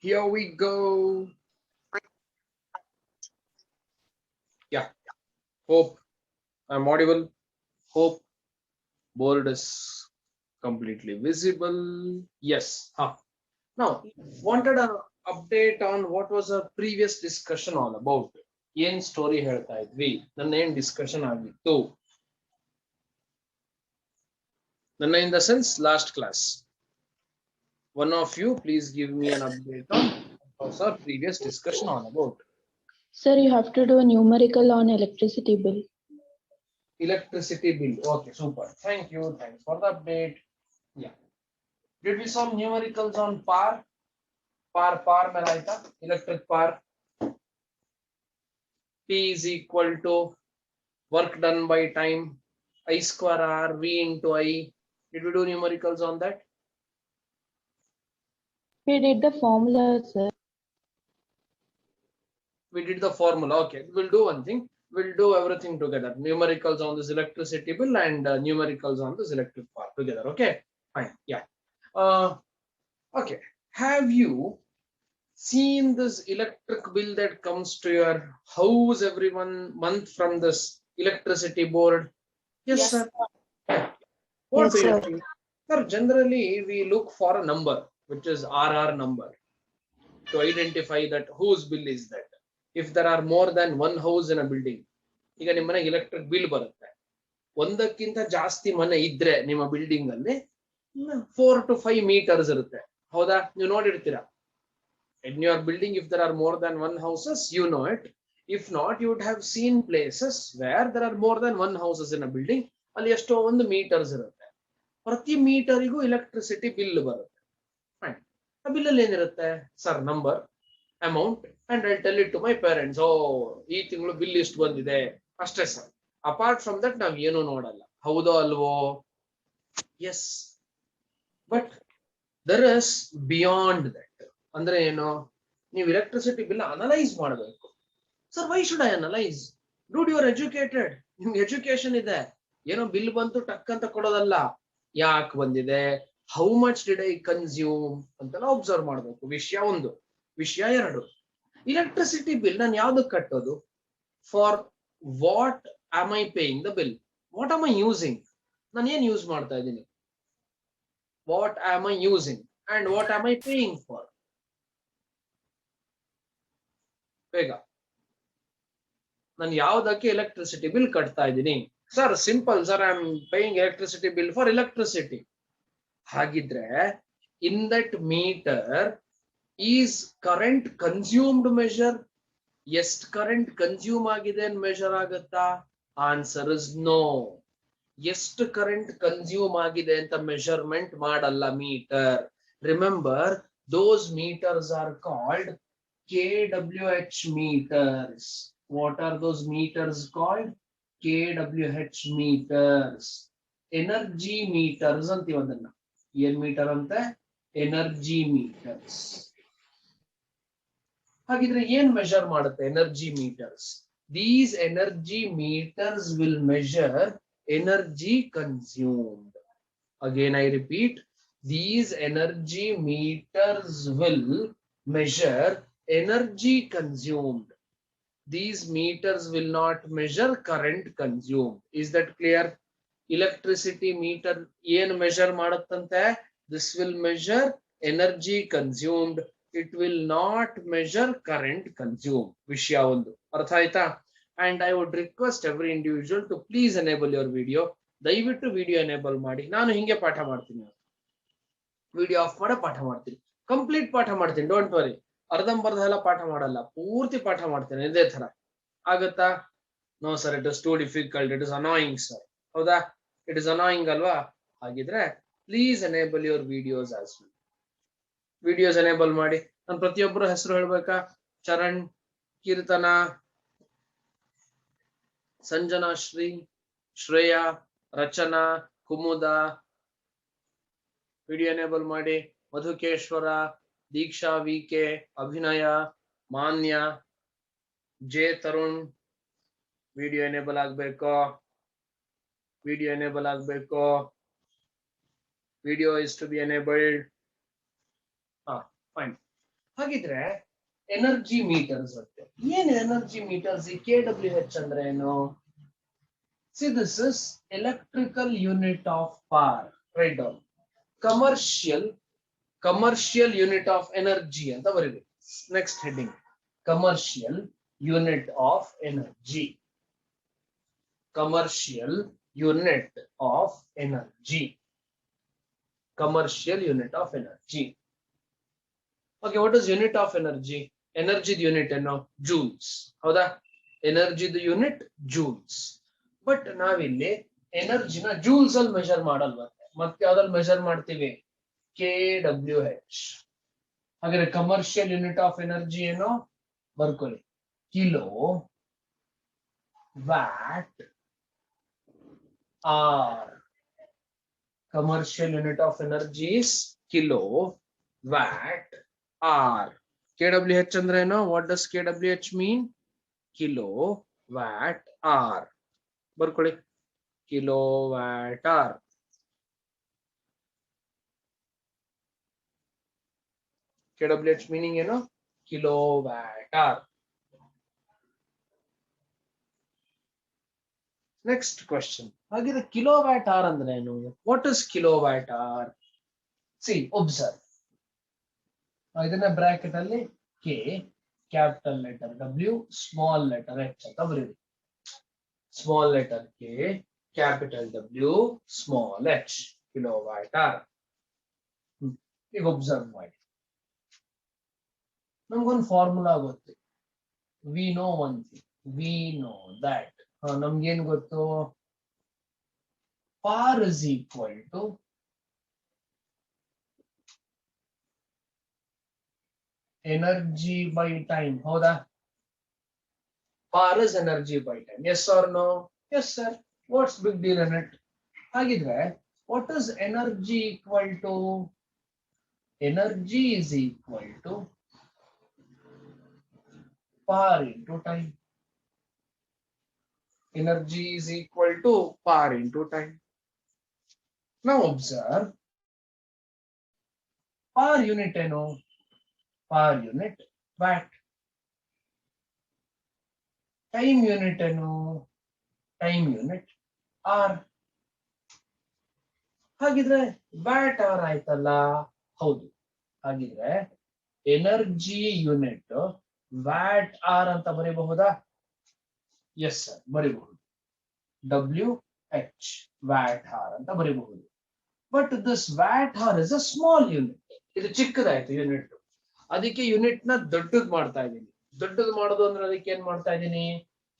Here we go. Yeah, hope I'm audible. Hope board is completely visible. Yes. Huh. Now, wanted an update on what was our previous discussion all about. ಏನ್ story ಹೇಳ್ತಾ ಇದ್ವಿ ನನ್ನ ಏನ್ discussion ಆಗಿತ್ತು ನನ್ನ in the sense last class. One of you please give me an update on what was our previous discussion all about. Sir, you have to do a numerical on electricity bill. Electricity bill. Okay, super. Thank you. Thanks for the update. Yeah. Did we solve numericals on par? Par में आया था electric par. P is equal to work done by time I square R V into I. Did we do numericals on that? We did the formula, sir. We did the formula. Okay, we'll do one thing. We'll do everything together. Numericals on this electricity bill and numericals on this electric par together. Okay, fine. Yeah. Okay. Have you seen this electric bill that comes to your house every 1 month from this electricity board? Yes, sir. What Yes, do you sir. think? Sir, generally we look for a number, which is RR number, to identify that whose bill is that. If there are more than one house in a building, ಈಗ ನಿಮ್ಮ ಮನೆಗೆ electric bill ಬರುತ್ತೆ. ಒಂದಕ್ಕಿಂತ ಜಾಸ್ತಿ ಮನೆ ಇದ್ರೆ ನಿಮ್ಮ building ಅಲ್ಲಿ 4 to 5 meters ಇರುತ್ತೆ. ಹೌದಾ? ನೀವು ನೋಡಿರ್ತೀರಾ. In your building, if there are more than one houses, you know it. If not, you would have seen places where there are more than one houses in a building. ಅಲ್ಲಿ ಎಷ್ಟೋ ಒಂದು meters ಇರುತ್ತೆ. ಪ್ರತಿ ಮೀಟರಿಗೂ electricity bill ಬರುತ್ತೆ. Fine. ಆ bill ಅಲ್ಲಿ ಏನಿರುತ್ತೆ? Sir number, amount and I tell it to my parents. Oh, ಈ ತಿಂಗಳು ಬಿಲ್ ಇಷ್ಟು ಬಂದಿದೆ ಅಷ್ಟೇ ಸರ್. ಅಪಾರ್ಟ್ ಫ್ರಮ್ ದಟ್ ನಾವ್ ಏನು ನೋಡಲ್ಲ. ಹೌದೋ ಅಲ್ವೋ? Yes. But there is beyond that. ಅಂದ್ರೆ ಏನು? ನೀವು ಎಲೆಕ್ಟ್ರಿಸಿಟಿ ಬಿಲ್ ಅನಲೈಸ್ ಮಾಡಬೇಕು. Sir, why should I analyse? Dude you are educated, ನಿಮ್ಗೆ ಎಜುಕೇಶನ್ ಇದೆ. ಏನೋ ಬಿಲ್ ಬಂತು ಟಕ್ ಅಂತ ಕೊಡೋದಲ್ಲ. ಯಾಕೆ ಬಂದಿದೆ, how much did I consume ಅಂತೆಲ್ಲ ಅಬ್ಸರ್ವ್ ಮಾಡಬೇಕು. ವಿಷಯ ಒಂದು. ವಿಷಯ ಎರಡು, ಎಲೆಕ್ಟ್ರಿಸಿಟಿ ಬಿಲ್ ನಾನು ಯಾವ್ದಕ್ಕೆ ಕಟ್ಟೋದು? For what am I paying the bill? What am I using? ನಾನು ಏನ್ ಯೂಸ್ ಮಾಡ್ತಾ ಇದ್ದೀನಿ? What am I using and what am I paying for? ಬೇಗ, ನಾನು ಯಾವ್ದಕ್ಕೆ ಎಲೆಕ್ಟ್ರಿಸಿಟಿ ಬಿಲ್ ಕಟ್ತಾ ಇದ್ದೀನಿ? Sir simple sir, I am paying electricity bill for electricity. ಹಾಗಿದ್ರೆ in that meter is current consumed measure? ಎಷ್ಟು ಕರೆಂಟ್ ಕನ್ಸ್ಯೂಮ್ ಆಗಿದೆ ಅಂತ measure ಆಗುತ್ತಾ? Answer is no. ಎಷ್ಟು ಕರೆಂಟ್ ಕನ್ಸ್ಯೂಮ್ ಆಗಿದೆ ಅಂತ ಮೆಷರ್ಮೆಂಟ್ ಮಾಡಲ್ಲ meter. Remember, those meters are called kWh meters. What are those meters called? kWh meters. Energy meters ಅಂತೀವಿ ಅದನ್ನ. ಏನ್ ಮೀಟರ್ ಅಂತೆ? Energy meters. ಹಾಗಿದ್ರೆ ಏನ್ ಮೆಷರ್ ಮಾಡುತ್ತೆ energy meters? These energy meters will measure energy consumed. Again I repeat, these energy meters will measure energy consumed. These meters will not measure current consumed. Is that clear? Electricity meter ಏನು measure ಮಾಡುತ್ತಂತೆ? This will measure energy consumed. It will not measure current consumed. ವಿಷಯ ಒಂದು ಅರ್ಥ ಆಯ್ತಾ? And I would request every individual to please enable your video. ದಯವಿಟ್ಟು video enable ಮಾಡಿ. ನಾನು ಹಿಂಗೆ ಪಾಠ ಮಾಡ್ತೀನಿ. ವಿಡಿಯೋ ಆಫ್ ಮಾಡೋ ಪಾಠ ಮಾಡ್ತೀನಿ. ಕಂಪ್ಲೀಟ್ ಪಾಠ ಮಾಡ್ತೀನಿ, ಡೋಂಟ್ ವರಿ. ಅರ್ಧಂಬರ್ಧ ಎಲ್ಲ ಪಾಠ ಮಾಡಲ್ಲ, ಪೂರ್ತಿ ಪಾಠ ಮಾಡ್ತೇನೆ ಇದೇ ತರ. ಆಗತ್ತಾ? No sir, it is too difficult, it is annoying sir. ಹೌದಾ? ಇಟ್ ಇಸ್ ಅನಾಯಿಂಗ್ ಅಲ್ವಾ? ಹಾಗಿದ್ರೆ please enable your videos as well. Videos enable ಮಾಡಿ. ನಾನು ಪ್ರತಿಯೊಬ್ಬರ ಹೆಸರು ಹೇಳ್ಬೇಕಾ? ಚರಣ್, ಕೀರ್ತನ, ಸಂಜನಾ ಶ್ರೀ, ಶ್ರೇಯಾ, ರಚನಾ, ಕುಮುದ. ವಿಡಿಯೋ ಎನೇಬಲ್ ಮಾಡಿ. Madhukeshwara, Deeksha, V K, Abhinaya, Manya, J Tarun. Video enable ಆಗ್ಬೇಕು. ವಿಡಿಯೋ ಎನೇಬಲ್ ಆಗ್ಬೇಕು. Video is to be enabled. Fine. ಹಾಗೆ ಹಾಗಿದ್ರೆ ಎನರ್ಜಿ ಮೀಟರ್ಸ್ ಅಂತೆ. ಏನು ಎನರ್ಜಿ ಮೀಟರ್ಸ್? ಈ KWH ಅಂದ್ರೆ ಏನು? See, this is electrical unit of power. Write down. Commercial unit of energy ಅಂತ ಬರೀಬೇಕು. Next heading. Commercial unit of energy. Commercial unit of energy. Commercial unit of energy. Okay, what is unit of energy? Energy unit ಏನೋ joules. ಹೌದಾ? Energy unit joules. But ನಾವಿಲ್ಲಿ ಎನರ್ಜಿನ Jules ಅಲ್ಲಿ measure ಮಾಡಲ್ವಂತೆ. ಮತ್ತೆ ಯಾವ್ದ್ರಲ್ಲಿ measure ಮಾಡ್ತೀವಿ? KWH. ಹಾಗಾದ್ರೆ commercial unit of energy ಏನೋ ಬರ್ಕೊಳ್ಳಿ. Kilowatt hour. Commercial unit of energy is kilowatt hour. KWH ಅಂದ್ರೆ ಏನೋ? What does KWH mean? Kilowatt hour. ಬರ್ಕೊಳ್ಳಿ, ಕಿಲೋವ್ಯಾಟ್ ಆರ್. KWH ಮೀನಿಂಗ್ ಏನು? Kilowatt hour. Next question. ಹಾಗಿದ್ರೆ kilowatt hour ಅಂದ್ರೆ ಏನು? What is kilowatt hour? See, observe. ಇದನ್ನ bracket ಅಲ್ಲಿ K, capital letter W, small letter H ಅಂತ ಬರೀರಿ. Small letter K, capital W, small h, kilowatt hour. ಈಗ observe ಮಾಡಿ. ನಮ್ಗೊಂದು ಫಾರ್ಮುಲಾ ಗೊತ್ತು. We know one thing, we know that. ನಮ್ಗೇನ್ ಗೊತ್ತು? Power is equal to energy by time. ಹೌದಾ? Power is energy by time. Yes or no? Yes, sir. What's big deal in it? ಹಾಗಿದ್ರೆ what is energy equal to? Energy is equal to power into time. Energy is equal to power into time. Now observe. Power unit ಏನು? Power unit watt. Time unit ಏನು? Time unit hour. ಹಾಗಿದ್ರೆ watt hour ಆಯ್ತಲ್ಲ? ಹೌದು. ಹಾಗಿದ್ರೆ energy unit watt hour ಅಂತ ಬರೀಬಹುದಾ? Yes sir, ಬರೀಬಹುದು. WH watt hour ಅಂತ ಬರೀಬಹುದು. But this watt hour is a small unit. ಇದು ಚಿಕ್ಕದಾಯ್ತು ಯೂನಿಟ್. ಅದಕ್ಕೆ ಯೂನಿಟ್ ನ ದೊಡ್ಡದು ಮಾಡ್ತಾ ಇದ್ದೀನಿ. ದೊಡ್ಡದು ಮಾಡೋದು ಅಂದ್ರೆ ಅದಕ್ಕೆ ಏನ್ ಮಾಡ್ತಾ ಇದ್ದೀನಿ?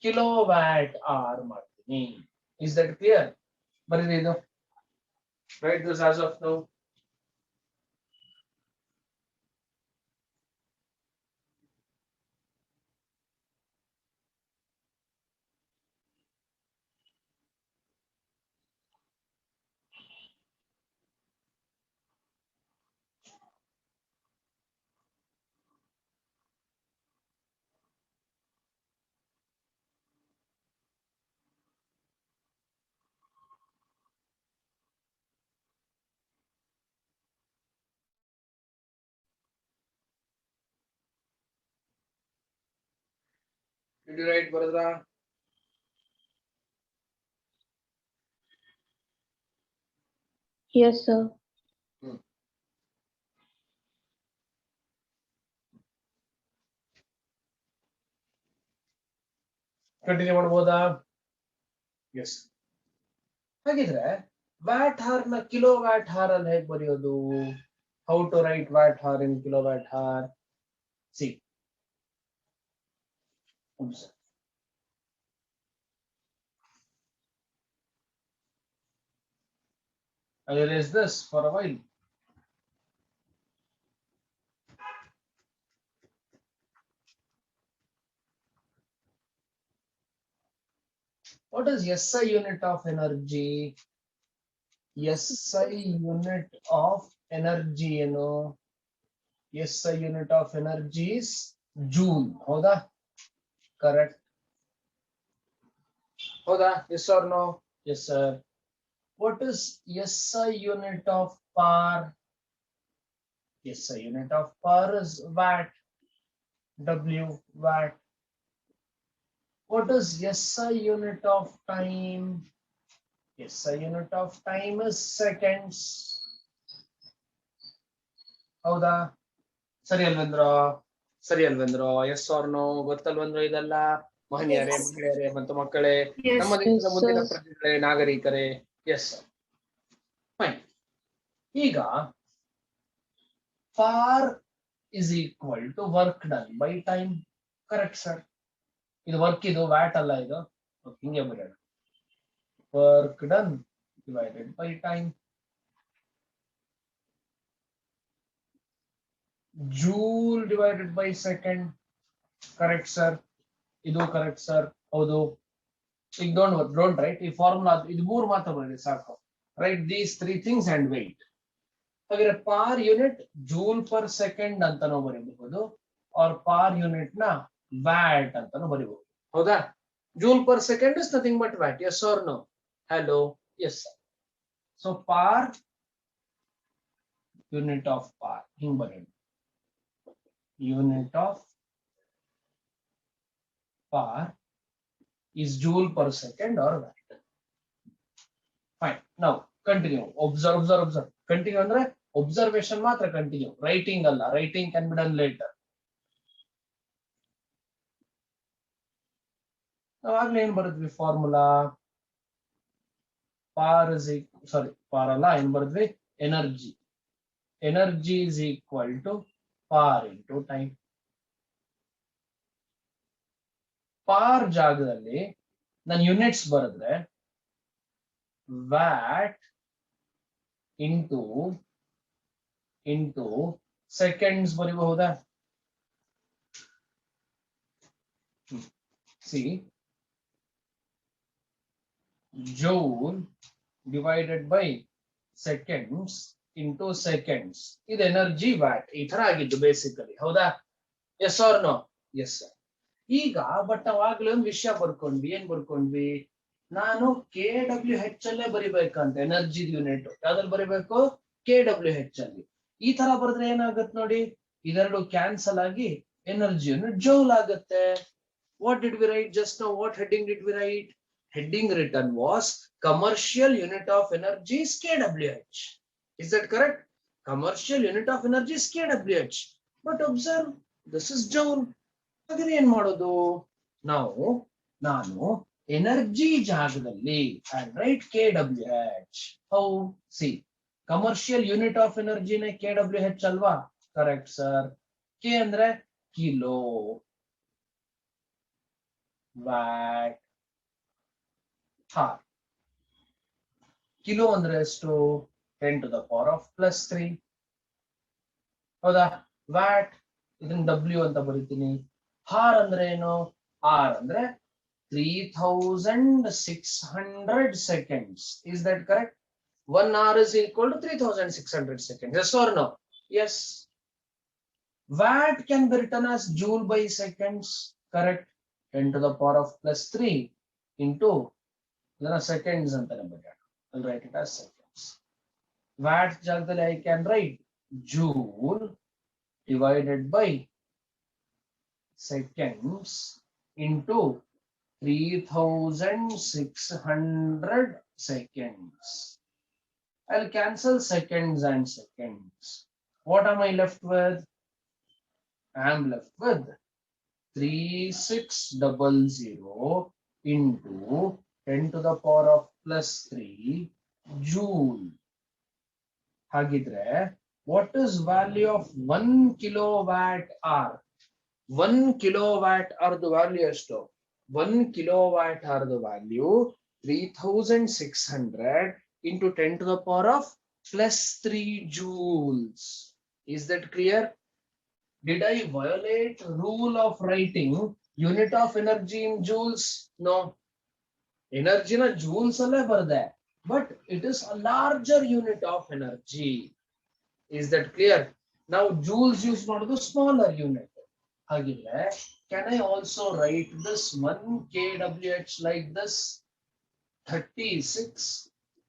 ಕಿಲೋವ್ಯಾಟ್ ಆರ್ ಮಾಡ್ತೀನಿ. Is that clear? ಬರೀರಿ ಇದು. Write this as of now. Did you write, Baradra? Yes, sir. Continue ಮಾಡಬಹುದಾ? ಎಸ್. ಹಾಗಿದ್ರೆ ವ್ಯಾಟ್ ಹಾರ್ ನ ಕಿಲೋ ವ್ಯಾಟ್ ಹಾರ್ ಅಲ್ಲಿ ಹೇಗೆ ಬರೆಯೋದು? How to write watt hour in kilowatt hour? See, I erase this for a while. What is SI unit of energy? SI unit of energy, you know. SI unit of energy is joule. Hoda? Correct. Hoda? Yes or no? Yes, sir. What is SI unit of power? SI unit of power is watt. W watt. What is SI unit of time? SI unit of time is seconds. ಹೌದಾ? ಸರಿ ಅಲ್ವೇಂದ್ರ? ಸರಿ ಅಲ್ವೇಂದ್ರ? Yes or no? ಗೊತ್ತಲ್ವೇಂದ್ರ ಇದೆಲ್ಲ? ಮಹನೀಯರೇ, ಮಹಿಳೆಯರೇ ಮತ್ತು ಮಕ್ಕಳೇ, ನಮ್ಮ ದೇಶದ Yes, ಮುಂದಿನ sir. ಪ್ರಜೆಗಳೇ, ನಾಗರಿಕರೇ. Yes fine. ಈಗ power is equal to work done by time. Correct sir? ಇದು ವರ್ಕ್, ಇದು ವ್ಯಾಟ್ ಅಲ್ಲ, ಇದು ಹಿಂಗೆ ಬರೋಣ. Work done divided by time. Joule divided by second. Correct sir? ಇದು ಕರೆಕ್ಟ್ ಸರ್? ಹೌದು. ಈಗ ಡೋಂಟ್ ರೈಟ್ ಈ ಫಾರ್ಮುಲಾ, ಇದು ಮೂರು ಮಾತ್ರ ಬರಲಿ ಸಾಕು. Write these three things and wait. ಹಾಗಾದ್ರೆ power unit joule per second ಅಂತಾನೂ ಬರೀಬಹುದು, ಆರ್ ಪಾರ್ ಯೂನಿಟ್ ನ ವ್ಯಾಟ್ ಅಂತಾನೂ ಬರೀಬಹುದು. ಹೌದಾ? Joule per second is nothing but watt. Yes or no? Hello? Yes sir. So power unit of power ಹಿಂಗ್ ಬರೆಯೋದು. Unit of par is joule per second or watt. Fine. Now continue. Observe. Continue ಅಂದ್ರೆ observation ಮಾತ್ರ continue. Writing ಅಲ್ಲ. Writing can be done later. ನಾವಾಗ್ಲೇ ಏನ್ ಬರೆದ್ವಿ formula? Power is power ಅಲ್ಲ, ಏನ್ ಬರೆದ್ವಿ? Energy. Energy is equal to power into time. Power ಜಾಗದಲ್ಲಿ ನಾನು ಯೂನಿಟ್ಸ್ ಬರೆದ್ರೆ ವ್ಯಾಟ್ ಇಂಟು ಸೆಕೆಂಡ್ಸ್ ಬರೀಬಹುದಾ? See, joule divided by seconds into seconds. ಇದು ಎನರ್ಜಿ ವ್ಯಾಟ್. ಈ ತರ ಆಗಿದ್ದು ಬೇಸಿಕಲಿ. ಹೌದಾ? Yes or no? Yes sir. ಈಗ ಬಟ್ ಅವಾಗ್ಲೇ ಒಂದು ವಿಷಯ ಬರ್ಕೊಂಡ್ವಿ. ಏನ್ ಬರ್ಕೊಂಡ್ವಿ? ನಾನು KWH ಅಲ್ಲೇ ಬರಿಬೇಕಂತ. ಎನರ್ಜಿ ಯೂನಿಟ್ ಯಾವ್ದ್ರಲ್ಲಿ ಬರಿಬೇಕು? KWH ಅಲ್ಲಿ. ಈ ತರ ಬರೆದ್ರೆ ಏನಾಗುತ್ತೆ ನೋಡಿ, ಇದೆರಡು ಕ್ಯಾನ್ಸಲ್ ಆಗಿ ಎನರ್ಜಿ ಯೂನಿಟ್ ಜೌಲ್ ಆಗುತ್ತೆ. What did we right just now? What heading did we right? Heading written was commercial unit of energy is KWH. Is that correct? Commercial unit of energy is KWH. But observe, this is joule. ಹಾಗಾದ್ರೆ ಏನ್ ಮಾಡೋದು? ನಾನು energy ಜಾಗದಲ್ಲಿ write KWH. How? See, commercial unit of ಎನರ್ಜಿನೇ KWH ಅಲ್ವಾ? Correct sir. K ಅಂದ್ರೆ kilo watt. Kilo ಅಂದ್ರೆ ಎಷ್ಟು? 10 to the power of +3. ಹೌದಾ? ವ್ಯಾಟ್ ಇದನ್ನ W ಅಂತ ಬರೀತೀನಿ. ಹಾರ್ ಅಂದ್ರೆ ಏನು? ಆರ್ ಅಂದ್ರೆ 3600 seconds. Is that correct? 1 hour is equal to 3600 seconds. Yes or no? Yes. Watt can be written as joule by seconds. Correct? 10 to the power of +3 into seconds. I'll write it as seconds. Watt ಜಾಗದಲ್ಲಿ I can write joule divided by seconds into 3600 seconds. I'll cancel seconds and seconds. What am I left with? I am left with 3600 into 10 to the power of +3 joule. ಹಾಗಿದ್ರೆ what is value of 1 kilowatt hour? 1 kilowatt hour the value ಎಷ್ಟು? 1 kilowatt hour the value 3600 into 10 to the power of +3 joules. Is that clear? Did I violate rule of writing unit of energy in joules? No. Energy na joules alle barde, but it is a larger unit of energy. Is that clear? Now joules use ಮಾಡೋದು smaller unit. ಹಾಗಿದ್ರೆ can I also write this 1 kWh like this? 36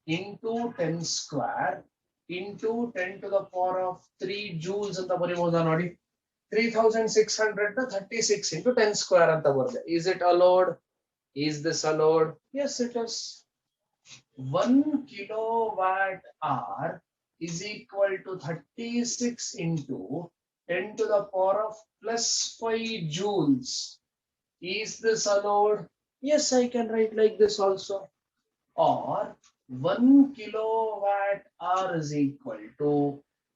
into 10 square into 10 to the power of 3 joules ಅಂತ ಬರೀಬಹುದಾ ನೋಡಿ? 3600 ನ 36 into 10 square ಅಂತ ಬರುತ್ತೆ. Is it allowed? Is this allowed? Yes, it is. 1 kilowatt hour is equal to 36 into 10 to the power of plus 5 joules. Is this allowed? Yes, I can write like this also. Or 1 kilowatt hour is equal to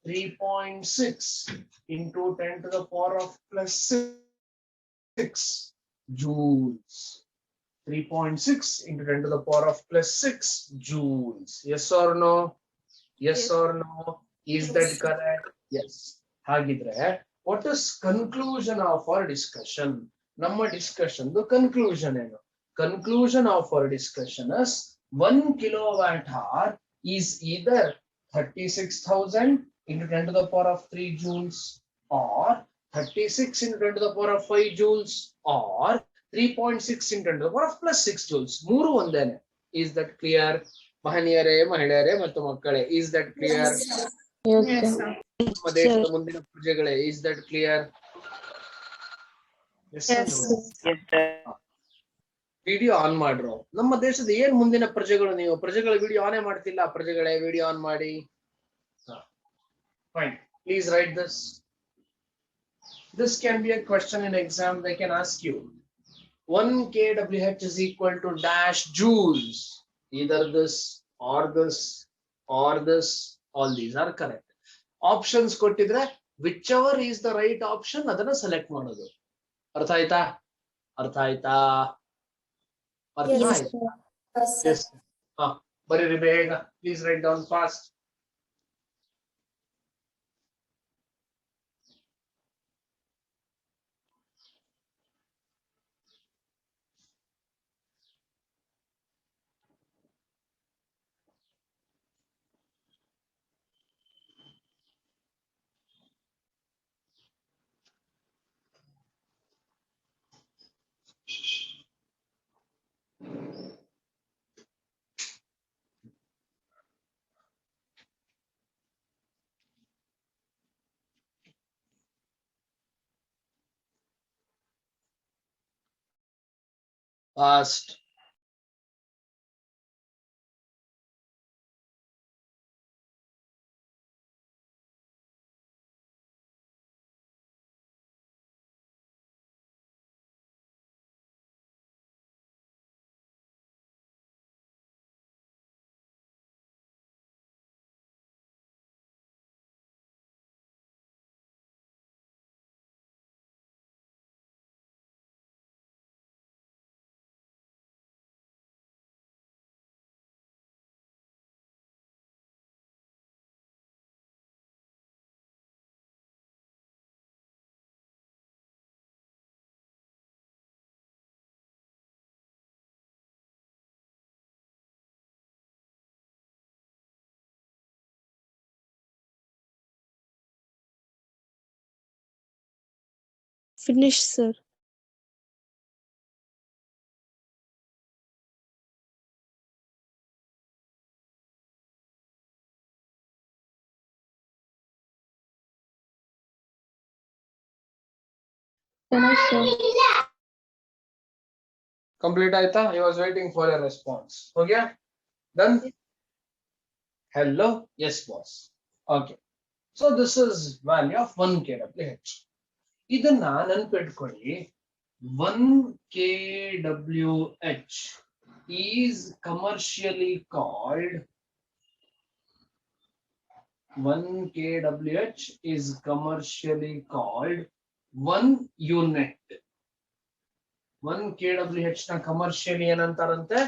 3.6 into 10 to the power of plus 6 joules. 3.6 into 10 to the power of plus 6 joules. Yes or no? Yes, Yes. or no? Is that correct? Yes. Hagidre, what is conclusion of our discussion? Namma discussion, the conclusion eno? Conclusion of our discussion is 1 kilowatt hour is either 36,000 into 10 to the power of 3 joules, or 36 into 10 to the power of 5 joules, or 3.6 into 10 to the power of plus 6 joules. ಮೂರು ಒಂದೇನೆ. Is that clear? ಮಹನೀಯರೇ, ಮಹಿಳೆಯರೇ ಮತ್ತು ಮಕ್ಕಳೇ, is that clear? Yes, Yes, sir. sir. ನಮ್ಮ ದೇಶದ ಮುಂದಿನ ಪ್ರಜೆಗಳೇ, is that clear? Yes, video on ಮಾಡ್ರು. ನಮ್ಮ ದೇಶದ ಏನ್ ಮುಂದಿನ ಪ್ರಜೆಗಳು ನೀವು? ಪ್ರಜೆಗಳ ವಿಡಿಯೋ ಆನೇ ಮಾಡ್ತಿಲ್ಲ. ಪ್ರಜೆಗಳೇ ವಿಡಿಯೋ ಆನ್ ಮಾಡಿ. Fine. Please write this. This can be a question in exam. They can ask you 1 kWh is equal to dash joules. Either this or this or this. All these are correct. Options ಕೊಟ್ಟಿದ್ರೆ whichever is the right option ಅದನ್ನ select ಮಾಡೋದು. ಅರ್ಥ ಆಯ್ತಾ? ಅರ್ಥ ಆಯ್ತಾ? ಅರ್ಥ ಆಯ್ತಾ? Yes. ಬರೀರಿ ಬೇಗ. Please write down fast. Fast. Finish, sir. Finish, sir. Complete आयता? I was waiting for a response. हो गया? Done? Hello? Yes, boss. Okay. So this is value of 1 kWh. ಇದನ್ನ ನೆನ್ಪಿಟ್ಕೊಳ್ಳಿ. 1 kWh is commercially called 1 kWh is commercially called 1 unit. 1 kWh ನ commercially ಏನಂತಾರಂತೆ?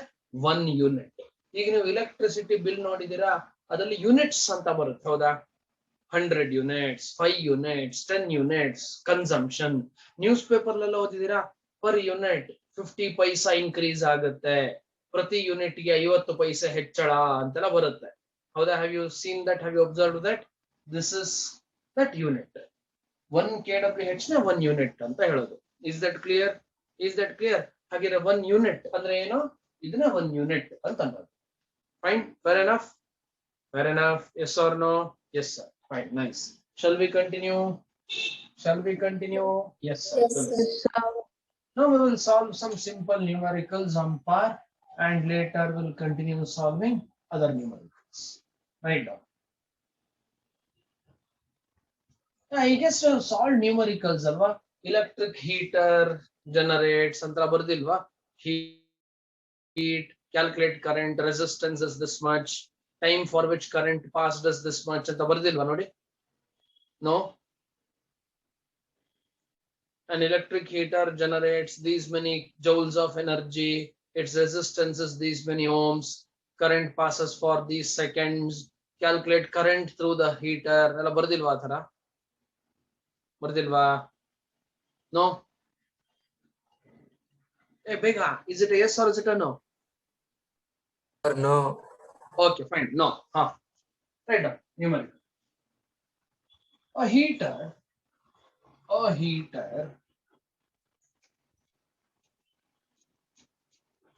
1 unit. ಈಗ ನೀವು electricity bill ನೋಡಿದೀರಾ, ಅದರಲ್ಲಿ units ಅಂತ ಬರುತ್ತೆ, ಹೌದಾ? 100 units, 5 units, 10 units consumption. News paper ಎಲ್ಲ ಓದಿದೀರಾ, ಪರ್ ಯೂನಿಟ್ 50 ಪೈಸಾ ಇನ್ಕ್ರೀಸ್ ಆಗುತ್ತೆ, ಪ್ರತಿ ಯೂನಿಟ್ ಗೆ 50 ಪೈಸೆ ಹೆಚ್ಚಳ ಅಂತೆಲ್ಲ ಬರುತ್ತೆ, ಹೌದಾ? Have you seen that? Have you observe that? This is that unit. 1 kWh ನ 1 ಯೂನಿಟ್ ಅಂತ ಹೇಳೋದು. Is that clear? Is that clear? ಹಾಗಿದ್ರೆ 1 unit ಅಂದ್ರೆ ಏನು? ಇದನ್ನ 1 unit ಅಂತ ಅನ್ನೋದು. Fine, fair enough? Fair enough? Yes or no? Yes, sir. Fine, nice. Shall we continue? Shall we continue? Yes, sir. Yes, Well, sir. Yes, now we will solve some simple numericals on par, and later we'll continue solving other numericals. Right now. I guess solve numericals alva. Electric heater generates ಅಂತ ಬರ್ದಿಲ್ವಾ? Heat, calculate current, resistance is this much, time for which current passed is this much ಅಂತ ಬರ್ದಿಲ್ವಾ ನೋಡಿ? No? An electric heater generates these many joules of energy, its resistance is these many ohms, current passes for these seconds, calculate current through the heater ಎಲ್ಲ ಬರ್ದಿಲ್ವಾ ಆ ತರ? ಬರ್ದಿಲ್ವಾ? No? Hey, Bega, is it a yes or is it a no? Or no. Okay, fine. No. Huh. Right down. Numerical. A heater. A heater.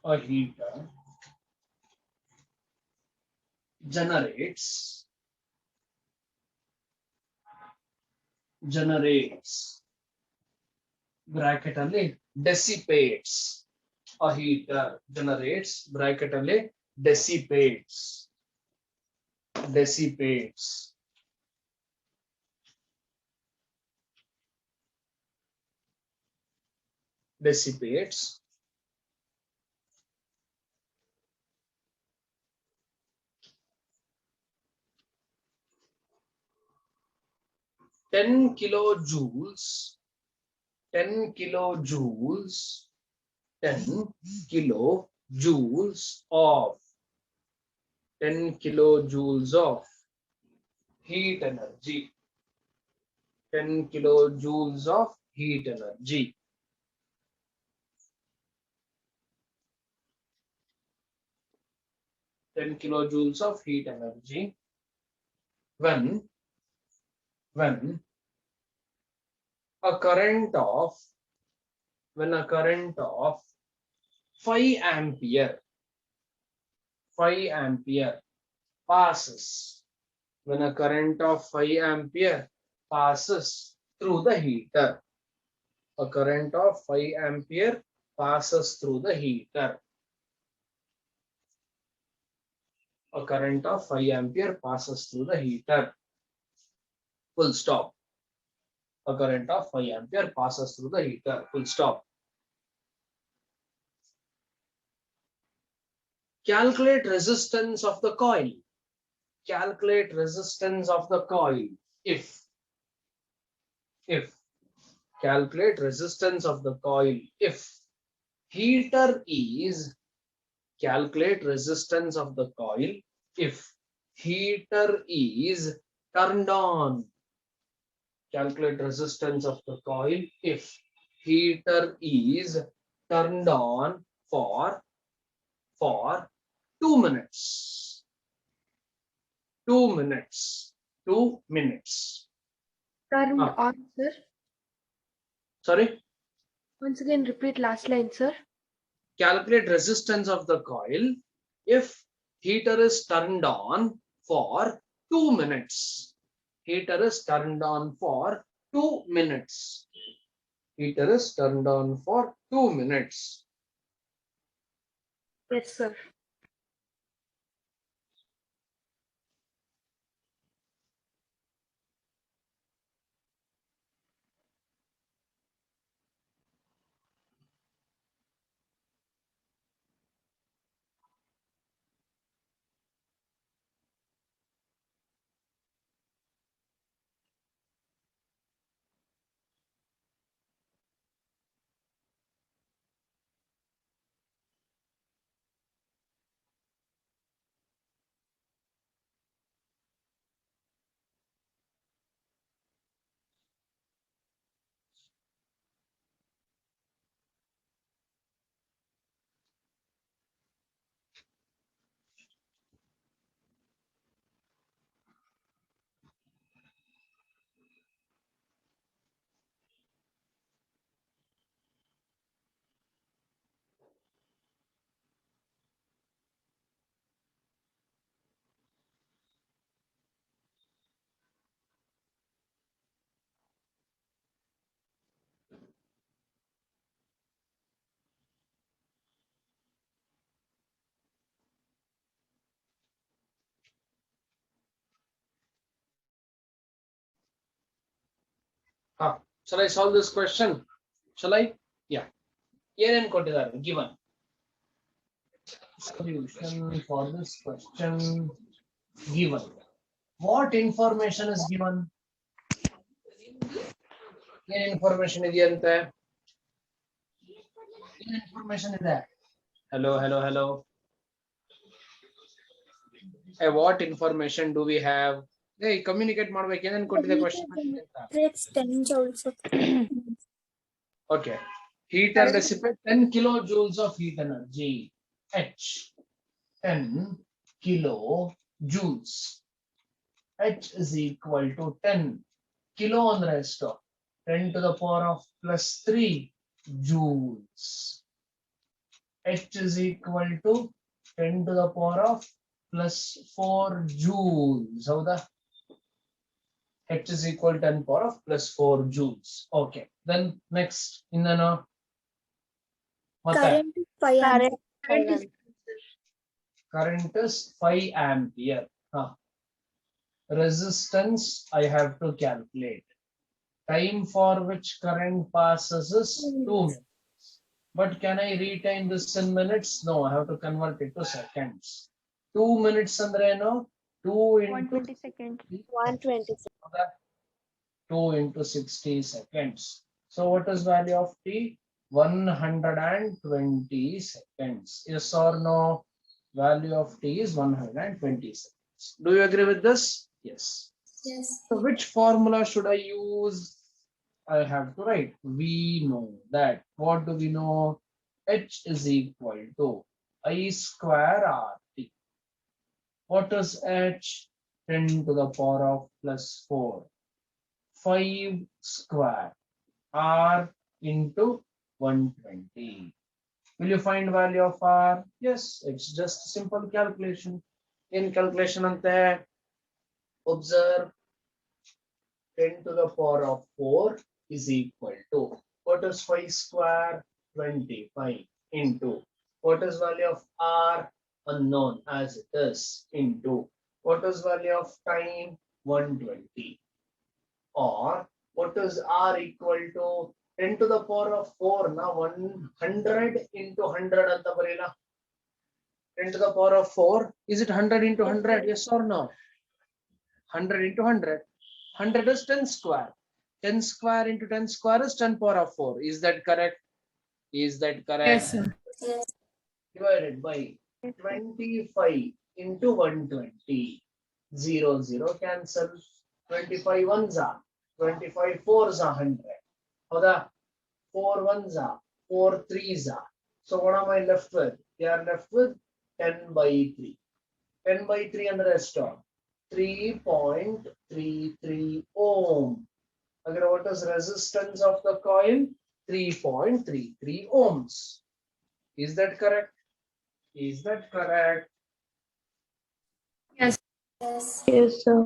A heater generates bracket ಅಲ್ಲಿ dissipates. A heater generates bracket ಅಲ್ಲಿ dissipates dissipates 10 kilojoules 10 kilojoules 10 kilojoules of 10 kilojoules of heat energy 10 kilojoules of heat energy 10 kilojoules of heat energy when a current of 5 ampere passes when a current of 5 ampere passes through the heater. A current of 5 ampere passes through the heater. A current of 5 ampere passes through the heater. Full stop. A current of 5 ampere passes through the heater. Full stop. Calculate resistance of the coil. Calculate resistance of the coil if calculate resistance of the coil if heater is calculate resistance of the coil if heater is turned on. Calculate resistance of the coil if heater is turned on for 2 minutes. 2 minutes. 2 minutes. Turned on, sir. Sorry? Once again, repeat last line, sir. Calculate resistance of the coil if heater is turned on for 2 minutes. Heater is turned on for 2 minutes. Heater is turned on for 2 minutes. Yes, sir. Shall I solve this question? Shall I? Yeah. Given. Solution for this question given. What information is given? Information is information is that? Hello. Hey, what information do we have? Hey, communicate ಮಾಡ್ಬೇಕು ಏನೇನು ಕೊಟ್ಟಿದೆ question It's 10 joules of Okay. Heat and dissipate 10 kilojoules of heat energy. H 10 kilojoules. H is equal to 10 kilo ಅಂದ್ರೆ ಎಷ್ಟು 10 to the power of plus 3 joules. H is equal to 10 to the power of plus 4 joules. ಹೌದಾ? H is equal to 10 power of plus 4 joules. Okay. Then next, ಇನ್ನೇನು? current 5 amps. Current is 5 ampere. Resistance I have to calculate. Time for which current passes is 2 minutes. But can I retain this in minutes? No, I have to convert it to seconds. 2 minutes ಅಂದ್ರೆ ಏನು? 2 into 120 seconds. 120 seconds. 2 into 60 seconds. So what is value of t? 120 seconds. Yes or no? Value of t is 120 seconds. Do you agree with this? Yes. Yes. So which formula should I use? I have to write. We know that. What do we know? H is equal to I square RT. What is H? 10 to the power of plus 4. 5 square R into 120. Will you find value of R? Yes, it's just simple calculation. In calculation ante observe 10 to the power of 4 is equal to what is 5 square? 25 into what is value of R? Unknown as it is into what is value of time? 120. Or what is R equal to 10 to the power of 4 now 100 into 100 anta barela 10 to the power of 4 is it 100 into 100? Yes or no? 100 into 100. 100 is 10 square. 10 square into 10 square is 10 power of 4. Is that correct? Is that correct? Yes, sir. Yes. Divided by 25 into 120. 0, 0 cancel. 25 ones are 25 fours are 100. Howda? 4 ones are 4 threes are. So what am I left with? They are left with 10 by 3. 10 by 3 under a store. 3.33 ohm. Again, what is resistance of the coil? 3.33 ohms. Is that correct? Is that correct? Yes. Yes. Yes, sir.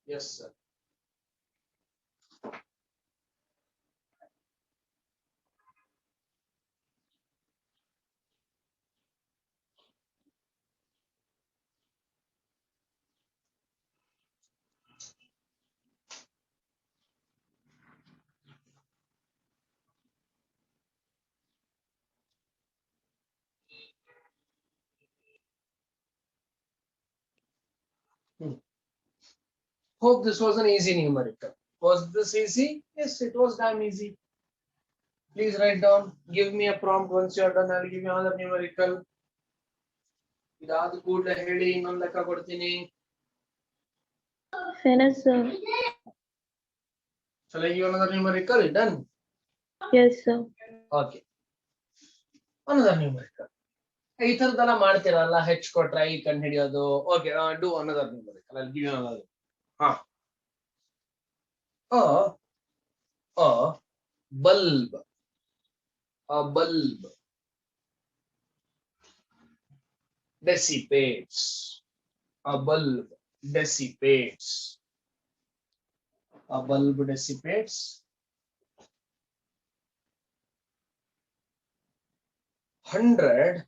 Yes, sir. Hope this was an easy numerical. Was this easy? Yes, it was damn easy. Please write down. Give me a prompt. Once you are done, I'll give you another numerical. ಇದಾದ ಕೂಡಲೇ ಹೇಳಿ ಇನ್ನೊಂದು ಲೆಕ್ಕ ಕೊಡ್ತೀನಿ. Finish, sir. Shall I give another numerical? Done. Yes, sir. Okay. Another numerical. ಈ ತರದೆಲ್ಲ ಮಾಡ್ತೀರಲ್ಲ ಹೆಚ್ಚು ಕೊಟ್ರೆ ಈ ಕಂಡು ಹಿಡಿಯೋದು. Okay, do another numerical. I'll give you another. A bulb. A bulb dissipates. A bulb dissipates. A bulb dissipates 100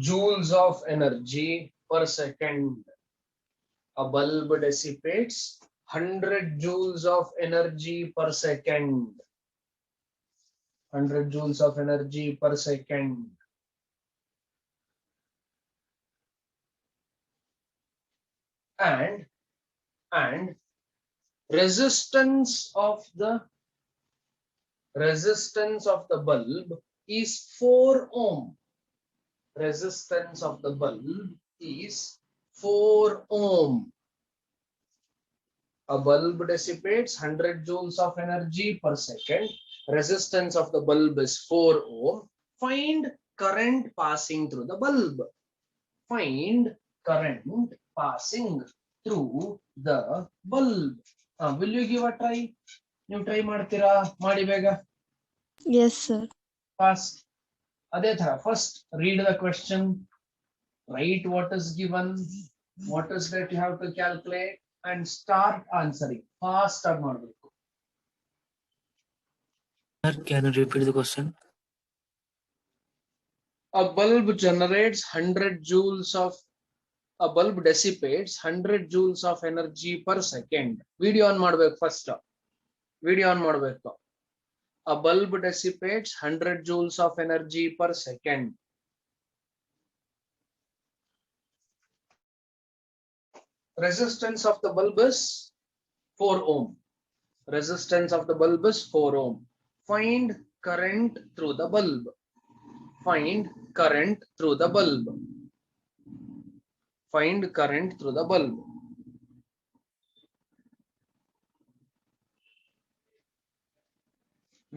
joules of energy per second. A bulb dissipates 100 joules of energy per second. 100 joules of energy per second. And resistance of the bulb is 4 ohm. Resistance of the bulb is 4 ohm. A bulb dissipates 100 joules of energy per second. Resistance of the bulb is 4 ohm. Find current passing through the bulb. Find current passing through the bulb. Will you give a try? You try ಮಾಡ್ತೀರಾ? ಮಾಡಿ ಬೇಗ. Yes, sir. Fast. ಅದೇ ತರ first read the question, write what is given, what is that you have to calculate, and start answering. Fast ಆಗಿ ಮಾಡಬೇಕು. Sir, can you repeat the question? A bulb generates 100 joules of a bulb dissipates 100 joules of energy per second. Video on ಮಾಡಬೇಕು first. Video on ಮಾಡಬೇಕು. A bulb dissipates 100 joules of energy per second. Resistance of the bulb is 4 ohm. Resistance of the bulb is 4 ohm. Find current through the bulb. Find current through the bulb. Find current through the bulb.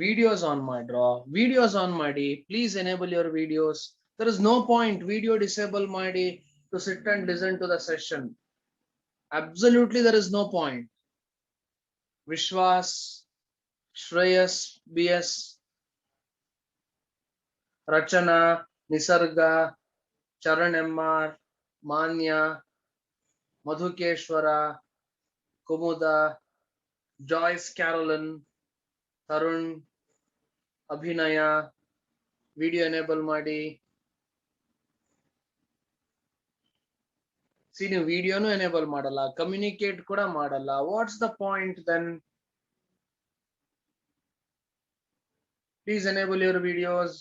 Videos on my draw. Videos on ಮಾಡಿ. Please enable your videos. There is no point video disable ಮಾಡಿ to sit and listen to the session. Absolutely there is no point. Vishwas, Shreyas, BS, Rachana, Nisarga, Charan MR, Manya, Madhukeshwara, Kumuda, Joyce Carolyn, Tarun, Abhinaya, video enable ಮಾಡಿ. See, ನೀವು ವಿಡಿಯೋನು enable ಮಾಡಲ್ಲ, communicate ಕೂಡ ಮಾಡಲ್ಲ. What's the point then? Please enable your videos.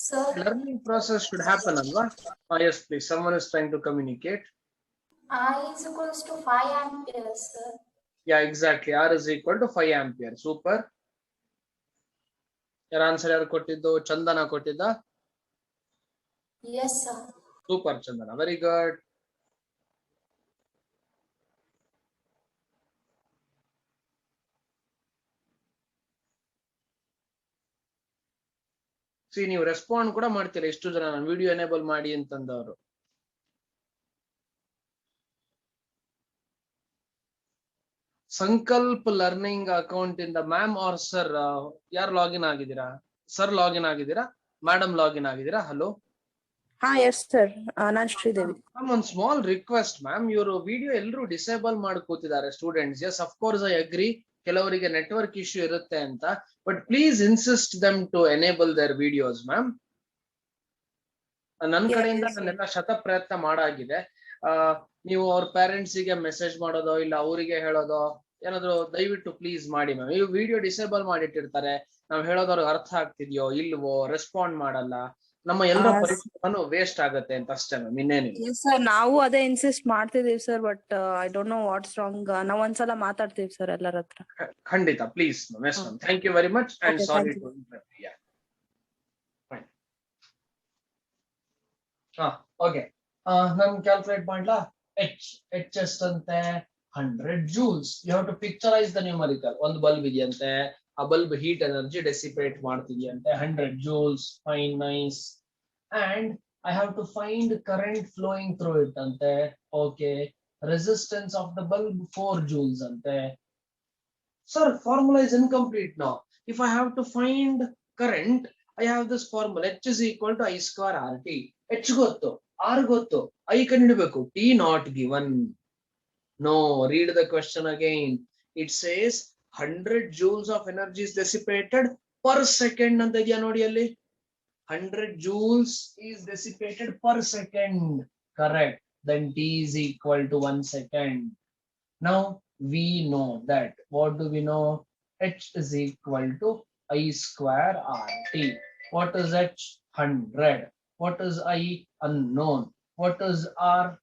Sir, Learning process should happen, alva? Yes, please. Someone is trying to communicate. I is equals to 5 amperes, sir. Yeah, exactly. R is equal to 5 ampere. Super. Your answer ಯಾರು ಕೊಟ್ಟಿದ್ದು? ಚಂದನ ಕೊಟ್ಟಿದ್ದ? Yes, sir. Super, Chandana. Very good. See, ನೀವು respond ಕೂಡ ಮಾಡ್ತೀರಾ ಎಷ್ಟು ಜನ ನಾನು video enable ಮಾಡಿ ಅಂತಂದವರು. ಸಂಕಲ್ಪ ಲರ್ನಿಂಗ್ ಅಕೌಂಟ್ ಇಂದ ಮ್ಯಾಮ್ ಆರ್ ಸರ್ ಯಾರು ಲಾಗಿನ್ ಆಗಿದ್ದೀರಾ? ಸರ್ ಲಾಗಿನ್ ಆಗಿದ್ದೀರಾ? ಮೇಡಮ್ ಲಾಗಿನ್ ಆಗಿದ್ದೀರಾ? ಹಲೋ. ಎಸ್ ಸರ್, ನಾನ್ ಶ್ರೀದೇವಿ. ಒಂದು ಸ್ಮಾಲ್ ರಿಕ್ವೆಸ್ಟ್ ಮ್ಯಾಮ್, ಇವರು ವಿಡಿಯೋ ಎಲ್ಲರೂ ಡಿಸೇಬಲ್ ಮಾಡಿ ಕೂತಿದ್ದಾರೆ students. Yes, of course I agree, ಕೆಲವರಿಗೆ ನೆಟ್ವರ್ಕ್ ಇಶ್ಯೂ ಇರುತ್ತೆ ಅಂತ, but please insist them to enable their videos ma'am. ನನ್ನ ಕಡೆಯಿಂದ ನಾನೆಲ್ಲ ಶತ ಪ್ರಯತ್ನ ಮಾಡಾಗಿದೆ. ನೀವು ಅವ್ರ ಪೇರೆಂಟ್ಸ್ ಗೆ ಮೆಸೇಜ್ ಮಾಡೋದೋ ಇಲ್ಲ ಅವರಿಗೆ ಹೇಳೋದೋ ಏನಾದ್ರು ದಯವಿಟ್ಟು ಪ್ಲೀಸ್ ಮಾಡಿ ಮ್ಯಾಮ್. ಈ ವಿಡಿಯೋ ಡಿಸೇಬಲ್ ಮಾಡಿಟ್ಟಿರ್ತಾರೆ, ನಾವ್ ಹೇಳೋದವ್ರಿಗೆ ಅರ್ಥ ಆಗ್ತಿದ್ಯೋ ಇಲ್ವೋ, ರೆಸ್ಪಾಂಡ್ ಮಾಡಲ್ಲ, ನಮ್ಮ ಎಲ್ಲರ ಪರಿಶ್ರಮನು ವೇಸ್ಟ್ ಆಗತ್ತೆ ಅಂತ ಅಷ್ಟೇ ಮ್ಯಾಮ್, ಇನ್ನೇನಿಲ್ಲ. ಸರ್, ನಾವು ಅದೇ ಇನ್ಸಿಸ್ಟ್ ಮಾಡ್ತಿದೀವಿ sir, but I don't know what's wrong. ನಾವ್ ಒಂದ್ಸಲ ಮಾತಾಡ್ತೀವಿ ಸರ್ ಎಲ್ಲರ ಹತ್ರ. ಖಂಡಿತ, please ma'am. Thank you very much and sorry to interrupt. Okay, ನಾನು ಕ್ಯಾಲ್ಕುಲೇಟ್ ಮಾಡ್ಲಾ? ಎಚ್ ಎಷ್ಟಂತೆ? 100 joules. You have to picturize the numerical. ಒಂದು ಬಲ್ಬ್ ಇದೆಯಂತೆ, ಆ ಬಲ್ಬ್ ಹೀಟ್ ಎನರ್ಜಿ ಡೆಸಿಪೇಟ್ ಮಾಡ್ತಿದೆಯಂತೆ, 100 joules. Fine, nice. And I have to find current flowing through it ante. Okay, resistance of the bulb 4 joules ante. Sir, formula is incomplete now. If I have to find current, I have this formula, H is equal to I square RT. H ಗೊತ್ತು, R ಗೊತ್ತು, I ಕಂಡುಹಿಡಿಬೇಕು. T not given. No, read the question again. It says 100 joules of energy is dissipated per second ಅಂತ ಇದೆಯಾ ನೋಡಿ ಅಲ್ಲಿ. 100 joules is dissipated per second. Correct. Then T is equal to 1 second. Now we know that. What do we know? H is equal to I square RT. What is H? 100. What is I? Unknown. What is R?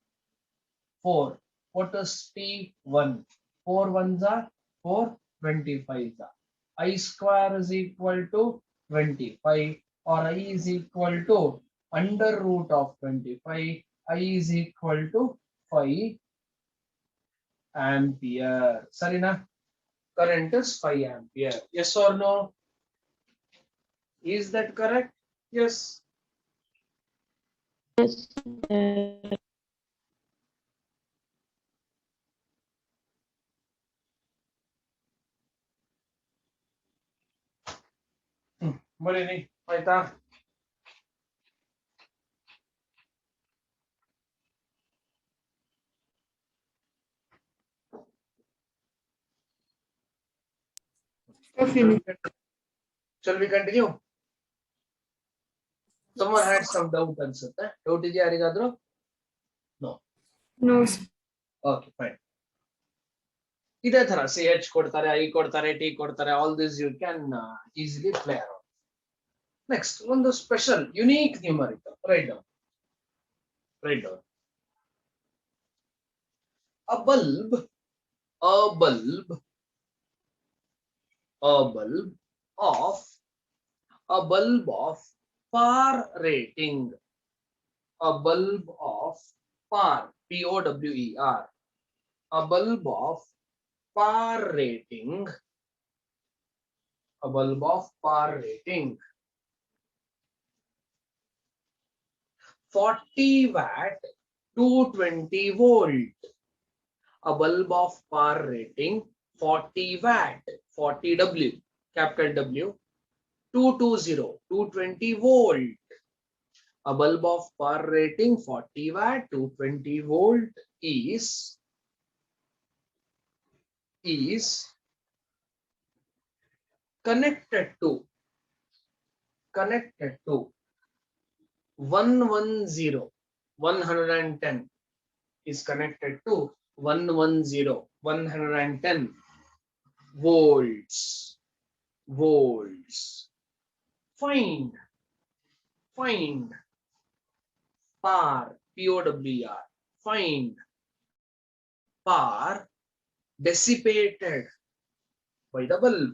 4. What is T? 1. 4 ones are 4, 25 are. I square is equal to 25, or I is equal to under root of 25. I is equal to 5 ampere. Sarina? Current is 5 ampere. Yes or no? Is that correct? Yes. Yes, sir. ಬರೀರಿ ಆಯ್ತಾ? Shall we continue? Someone had some doubt ಅನ್ಸುತ್ತೆ. Doubt ಇದೆಯಾ ಯಾರಿಗಾದ್ರೂ? No. No. Okay, fine. ಇದೇ ತರ CH ಕೊಡ್ತಾರೆ, I ಕೊಡ್ತಾರೆ, T ಕೊಡ್ತಾರೆ. All this you can easily play around. Next, ಒಂದು special, unique numerical. Write down. Write down. A bulb of par rating. A bulb of par, POWER. A bulb of par rating. A bulb of par rating. 40 watt, 220 volt. A bulb of par rating 40 watt, 40 W, capital W, 220 volt. A bulb of par rating 40 watt, 220 volt is connected to 110 is connected to 110 volts. Find par, POWER. Find par dissipated by the bulb.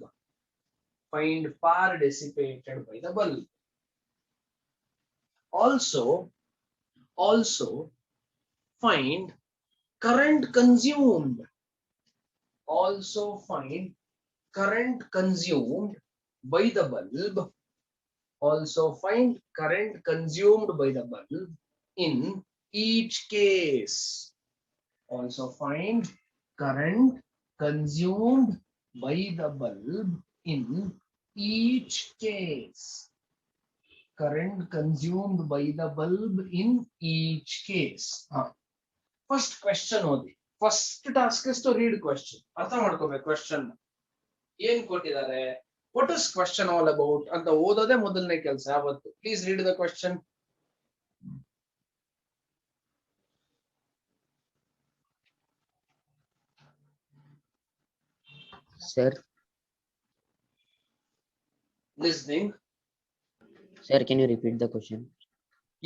Find par dissipated by the bulb. Also find current consumed. Also find current consumed by the bulb. Also find current consumed by the bulb in each case. Also find current consumed by the bulb in each case. Current consumed by the bulb in each case. First question ಓದಿ. First task is to read question. ಅರ್ಥ ಮಾಡ್ಕೋಬೇಕು question. ಏನ್ ಕೊಟ್ಟಿದ್ದಾರೆ? What is question all about ಅಂತ ಓದೋದೇ ಮೊದಲನೇ ಕೆಲಸ ಯಾವತ್ತು. Please read the question. Sir, Listening. sir, can you repeat the question?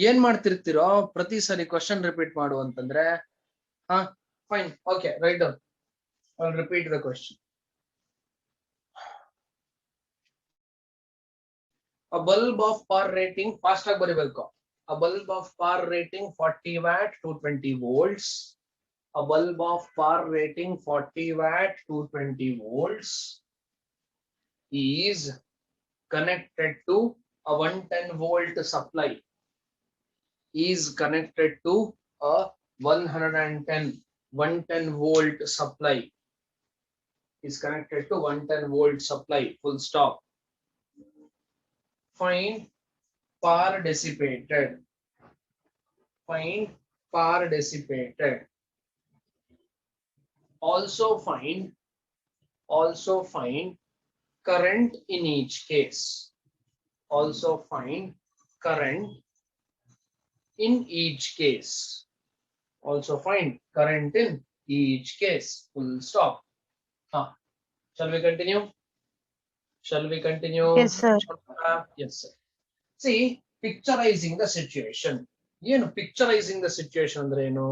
ಏನ್ ಮಾಡ್ತಿರ್ತೀರೋ ಪ್ರತಿ ಸರಿ ಕ್ವಶನ್ ರಿಪೀಟ್ ಮಾಡು ಅಂತಂದ್ರೆ fine, okay, write down. I'll repeat the question. A bulb of par rating, fast ಆಗಿ ಬರಿಬೇಕು. A bulb of par rating 40 watt, 220 volts. A bulb of par rating 40 watt, 220 volts is connected to a 110 volt supply. Is connected to a 110 volt supply. Is connected to 110 volt supply. Full stop. Find par dissipated. Find par dissipated. Also find current in each case. Also find current in each case. Also find current in each case. Full stop. Shall we continue? Shall we continue? Yes, sir. Yes, sir. See, picturizing the situation. ಏನು ಪಿಕ್ಚರೈಸಿಂಗ್ the situation ಅಂದ್ರೆ ಏನು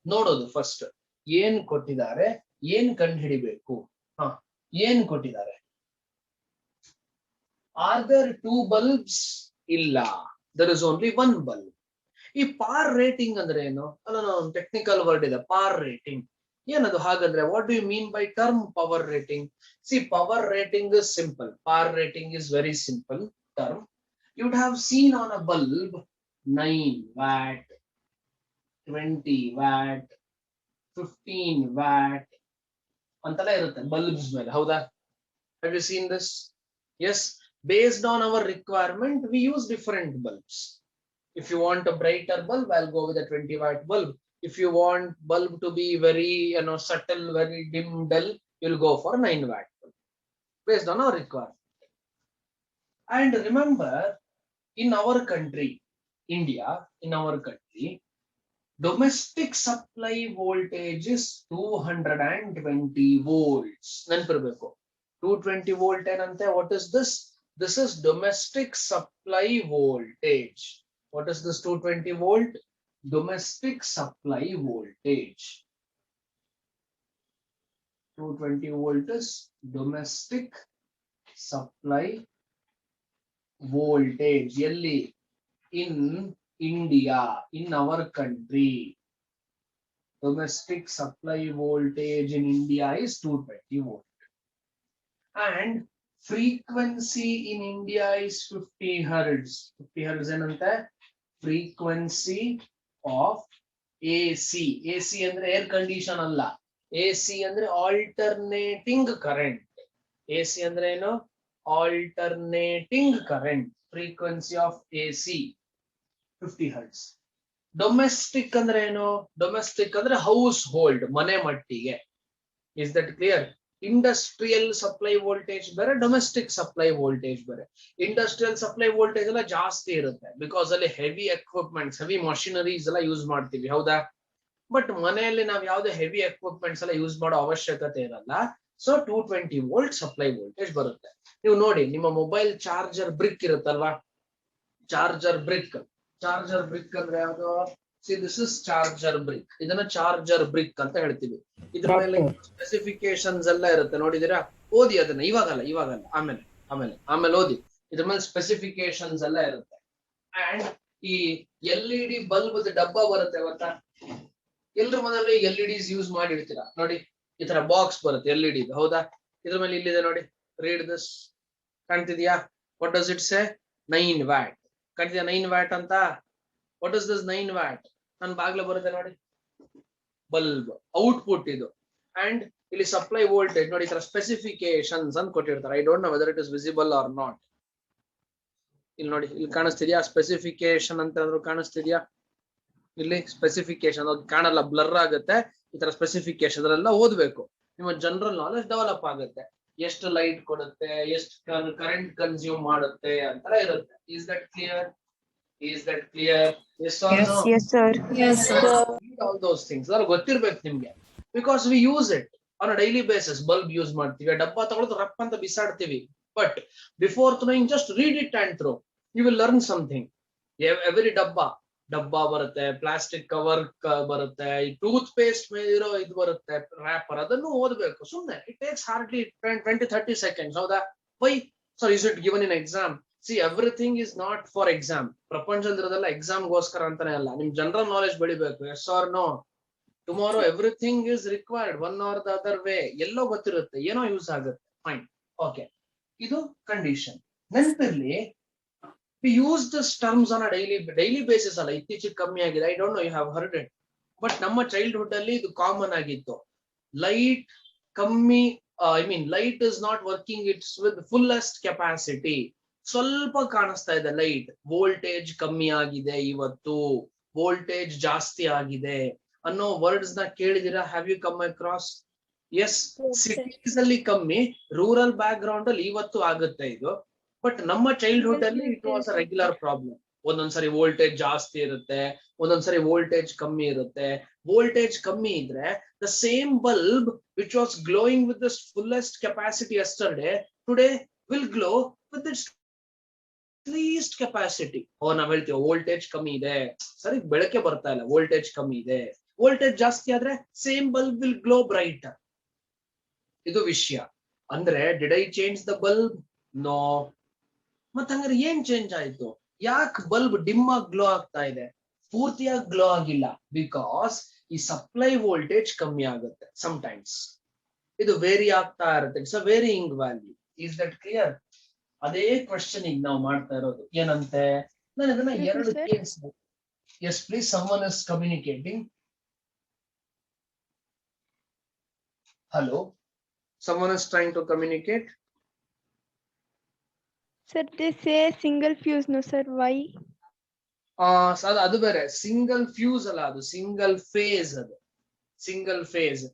ನೋಡೋದು. First ಏನ್ ಕೊಟ್ಟಿದ್ದಾರೆ, ಏನ್ ಕಂಡು ಹಿಡಿಬೇಕು. ಏನ್ ಕೊಟ್ಟಿದ್ದಾರೆ? Are there 2 bulbs? ಇಲ್ಲ, there is only 1 bulb. ಈ ಪಾರ್ ರೇಟಿಂಗ್ ಅಂದ್ರೆ ಏನು? ಅಲ್ಲ, ಒಂದು ಟೆಕ್ನಿಕಲ್ ವರ್ಡ್ ಇದೆ, ಪಾರ್ ರೇಟಿಂಗ್. ಏನದು ಹಾಗಂದ್ರೆ what do you mean by term power rating? See, power rating is simple. Power rating is very simple term. You would have seen on a bulb 9 watt, 20 watt, 15 watt ಅಂತಲೇ ಇರುತ್ತೆ bulbs ಮೇಲೆ, ಹೌದಾ? Have you seen this? Yes, based on our requirement we use different bulbs. If you want a brighter bulb, I'll go with a 20 watt bulb. If you want bulb to be very subtle, very dim, dull, you'll go for 9 watt bulb based on our requirement. And remember, in our country, India, in our country, domestic supply voltage is 220 volts. Nanpirbeku 220 volt enante. What is this? This is domestic supply voltage. What is this 220 volt? Domestic supply voltage. 220 volt is domestic supply voltage. Yelli? In India, in our country, domestic supply voltage in India is 220 volt. And frequency in India is 50 hertz. 50 hertz enante? Frequency of AC. AC andre air condition alla. AC andre alternating current. AC andre eno? Alternating current. Frequency of AC 50 hertz. Domestic ಅಂದ್ರೆ ಏನು? Domestic ಅಂದ್ರೆ household, ಮನೆ ಮಟ್ಟಿಗೆ. Is that clear? Industrial supply voltage ಬೇರೆ, domestic supply voltage ಬೇರೆ. Industrial supply voltage ಎಲ್ಲ ಜಾಸ್ತಿ ಇರುತ್ತೆ, because ಅಲ್ಲಿ heavy equipments, heavy machineries ಎಲ್ಲ ಯೂಸ್ ಮಾಡ್ತೀವಿ, ಹೌದಾ? ಬಟ್ ಮನೆಯಲ್ಲಿ ನಾವು ಯಾವುದೇ ಹೆವಿ ಎಕ್ವಿಪ್ಮೆಂಟ್ಸ್ ಎಲ್ಲ ಯೂಸ್ ಮಾಡೋ ಅವಶ್ಯಕತೆ ಇರಲ್ಲ. ಸೊ 220 ವೋಲ್ಟ್ ಸಪ್ಲೈ ವೋಲ್ಟೇಜ್ ಬರುತ್ತೆ. ನೀವು ನೋಡಿ, ನಿಮ್ಮ ಮೊಬೈಲ್ ಚಾರ್ಜರ್ ಬ್ರಿಕ್ ಇರುತ್ತಲ್ವಾ? ಚಾರ್ಜರ್ ಬ್ರಿಕ್ ಅಂದ್ರೆ ಯಾವುದು? See, this is charger brick. ಇದನ್ನ ಚಾರ್ಜರ್ ಬ್ರಿಕ್ ಅಂತ ಹೇಳ್ತೀವಿ. ಇದ್ರ ಮೇಲೆ ಸ್ಪೆಸಿಫಿಕೇಶನ್ಸ್ ಎಲ್ಲ ಇರುತ್ತೆ, ನೋಡಿದೀರಾ? ಓದಿ ಅದನ್ನ. ಇವಾಗಲ್ಲ, ಆಮೇಲೆ ಓದಿ. ಇದ್ರ ಮೇಲೆ ಸ್ಪೆಸಿಫಿಕೇಶನ್ಸ್ ಎಲ್ಲ ಇರುತ್ತೆ. ಅಂಡ್ ಈ LED ಬಲ್ಬ್ ಡಬ್ಬ ಬರುತ್ತೆ, ಗೊತ್ತಾ? ಎಲ್ರ ಮನೇಲಿ LEDs ಯೂಸ್ ಮಾಡಿರ್ತೀರಾ ನೋಡಿ. ಈ ತರ ಬಾಕ್ಸ್ ಬರುತ್ತೆ LED, ಹೌದಾ? ಇದ್ರ ಮೇಲೆ ಇಲ್ಲಿದೆ ನೋಡಿ, ರೀಡ್ ದಿಸ್. ಕಾಣ್ತಿದ್ಯಾ? What does it say? 9 watt. ಕಾಣ್ತಿದ್ಯಾ 9 ವ್ಯಾಟ್ ಅಂತ? What is this 9 watt? ನನ್ನ ಬಾಗ್ಲ ಬರುತ್ತೆ ನೋಡಿ, ಬಲ್ಬ್ ಔಟ್ಪುಟ್ ಇದು. ಅಂಡ್ ಇಲ್ಲಿ ಸಪ್ಲೈ ವೋಲ್ಟೇಜ್ ನೋಡಿ, ಈ ತರ ಸ್ಪೆಸಿಫಿಕೇಶನ್ಸ್ ಅಂತ ಕೊಟ್ಟಿರ್ತಾರೆ. I don't know whether it is visible or not. ಇಲ್ಲಿ ನೋಡಿ, ಇಲ್ಲಿ ಕಾಣಿಸ್ತಿದ್ಯಾ ಸ್ಪೆಸಿಫಿಕೇಶನ್ ಅಂತ ಏನಾದ್ರು ಕಾಣಿಸ್ತಿದ್ಯಾ? ಇಲ್ಲಿ ಸ್ಪೆಸಿಫಿಕೇಶನ್, ಅದು ಕಾಣಲ್ಲ, ಬ್ಲರ್ ಆಗುತ್ತೆ. ಈ ತರ ಸ್ಪೆಸಿಫಿಕೇಶನ್ ಅದೆಲ್ಲ ಓದ್ಬೇಕು, ನಿಮ್ಮ ಜನರಲ್ ನಾಲೆಜ್ ಡೆವಲಪ್ ಆಗುತ್ತೆ. ಎಷ್ಟು ಲೈಟ್ ಕೊಡುತ್ತೆ, ಎಷ್ಟು ಕರೆಂಟ್ ಕನ್ಸ್ಯೂಮ್ ಮಾಡುತ್ತೆ ಅಂತೆಲ್ಲ ಇರುತ್ತೆ. Is that clear? Yes or no? Yes, sir. Yes, sir. All those things ಅದ್ರ ಗೊತ್ತಿರ್ಬೇಕು ನಿಮ್ಗೆ, because we use it on a daily basis. Bulb use ಮಾಡ್ತೀವಿ, ಡಬ್ಬ ತಗೊಳ್ಳೋದು ರಪ್ ಅಂತ ಬಿಸಾಡ್ತೀವಿ. But before throwing, just read it and throw, you will learn something. Every ಡಬ್ಬ ಬರುತ್ತೆ, ಪ್ಲಾಸ್ಟಿಕ್ ಕವರ್ ಬರುತ್ತೆ, ಟೂತ್ ಪೇಸ್ಟ್ ಮೇಲೆ ಇರೋ ಇದು ಬರುತ್ತೆ, ರ್ಯಾಪರ್, ಅದನ್ನು ಓದ್ಬೇಕು ಸುಮ್ನೆ. ಇಟ್ ಟೇಕ್ಸ್ ಹಾರ್ಡ್ಲಿ 20-30 seconds, ಹೌದಾ? Why? So is it given in exam? See, everything is not for exam. ಪ್ರಪಂಚದಲ್ಲ ಎಕ್ಸಾಮ್ಗೋಸ್ಕರ ಅಂತಾನೆ ಅಲ್ಲ, ನಿಮ್ ಜನರಲ್ ನಾಲೆಜ್ ಬೆಳಿಬೇಕು. Yes or no? Tomorrow everything is required one or the other way. ಎಲ್ಲೋ ಗೊತ್ತಿರುತ್ತೆ, ಏನೋ ಯೂಸ್ ಆಗುತ್ತೆ. Fine, okay. ಇದು ಕಂಡೀಷನ್. ನೆನಪಿರ್ಲಿ, we use this terms on a daily basis ಅಲ್ಲ, ಇತ್ತೀಚೆಗೆ ಕಮ್ಮಿ ಆಗಿದೆ. I don't know you have heard it, but ನಮ್ಮ ಚೈಲ್ಡ್ಹುಡ್ ಅಲ್ಲಿ ಇದು ಕಾಮನ್ ಆಗಿತ್ತು. ಲೈಟ್ ಕಮ್ಮಿ, light is not working its with fullest capacity. ಸ್ವಲ್ಪ ಕಾಣಿಸ್ತಾ ಇದೆ ಲೈಟ್, ವೋಲ್ಟೇಜ್ ಕಮ್ಮಿ ಆಗಿದೆ, ಇವತ್ತು ವೋಲ್ಟೇಜ್ ಜಾಸ್ತಿ ಆಗಿದೆ ಅನ್ನೋ ವರ್ಡ್ಸ್ ನ ಕೇಳಿದಿರಾ? Have you come across? Yes, cities ಅಲ್ಲಿ ಕಮ್ಮಿ, ರೂರಲ್ ಬ್ಯಾಕ್ ಗ್ರೌಂಡ್ ಅಲ್ಲಿ ಇವತ್ತು ಆಗುತ್ತೆ ಇದು. ಬಟ್ ನಮ್ಮ ಚೈಲ್ಡ್ಹುಡ್ ಅಲ್ಲಿ it was a regular problem. ಒಂದೊಂದ್ಸರಿ ವೋಲ್ಟೇಜ್ ಜಾಸ್ತಿ ಇರುತ್ತೆ, ಒಂದೊಂದ್ಸರಿ ವೋಲ್ಟೇಜ್ ಕಮ್ಮಿ ಇರುತ್ತೆ. ವೋಲ್ಟೇಜ್ ಕಮ್ಮಿ ಇದ್ರೆ the same bulb which was glowing with the fullest capacity yesterday today will glow with its least capacity. ನಾವ್ ಹೇಳ್ತೀವಿ ವೋಲ್ಟೇಜ್ ಕಮ್ಮಿ ಇದೆ, ಸರಿ ಬೆಳಕೆ ಬರ್ತಾ ಇಲ್ಲ, ವೋಲ್ಟೇಜ್ ಕಮ್ಮಿ ಇದೆ. ವೋಲ್ಟೇಜ್ ಜಾಸ್ತಿ ಆದ್ರೆ same bulb will glow bright. ಇದು ವಿಷಯ. ಅಂದ್ರೆ did I change the bulb? No. ಮತ್ತ ಹಂಗಾರೆ ಏನ್ ಚೇಂಜ್ ಆಯ್ತು? ಯಾಕೆ ಬಲ್ಬ್ ಡಿಮ್ ಆಗಿ ಗ್ಲೋ ಆಗ್ತಾ ಇದೆ, ಪೂರ್ತಿಯಾಗಿ ಗ್ಲೋ ಆಗಿಲ್ಲ? ಬಿಕಾಸ್ ಈ ಸಪ್ಲೈ ವೋಲ್ಟೇಜ್ ಕಮ್ಮಿ ಆಗುತ್ತೆ ಸಮಟೈಮ್ಸ್. ಇದು ವೇರಿ ಆಗ್ತಾ ಇರುತ್ತೆ. It's a varying value. Is that clear? ಅದೇ ಕ್ವಶನ್ ಈಗ ನಾವು ಮಾಡ್ತಾ ಇರೋದು. ಏನಂತೆ, ನಾನು ಇದನ್ನ ಎರಡು case. Yes please, someone is communicating. Hello, someone is trying to communicate. Sir, they say single fuse, no sir, why? ಅದು ಬೇರೆ. ಸಿಂಗಲ್ ಫ್ಯೂಸ್ ಅಲ್ಲ, ಅದು ಸಿಂಗಲ್ ಫೇಸ್. ಅದು single phase.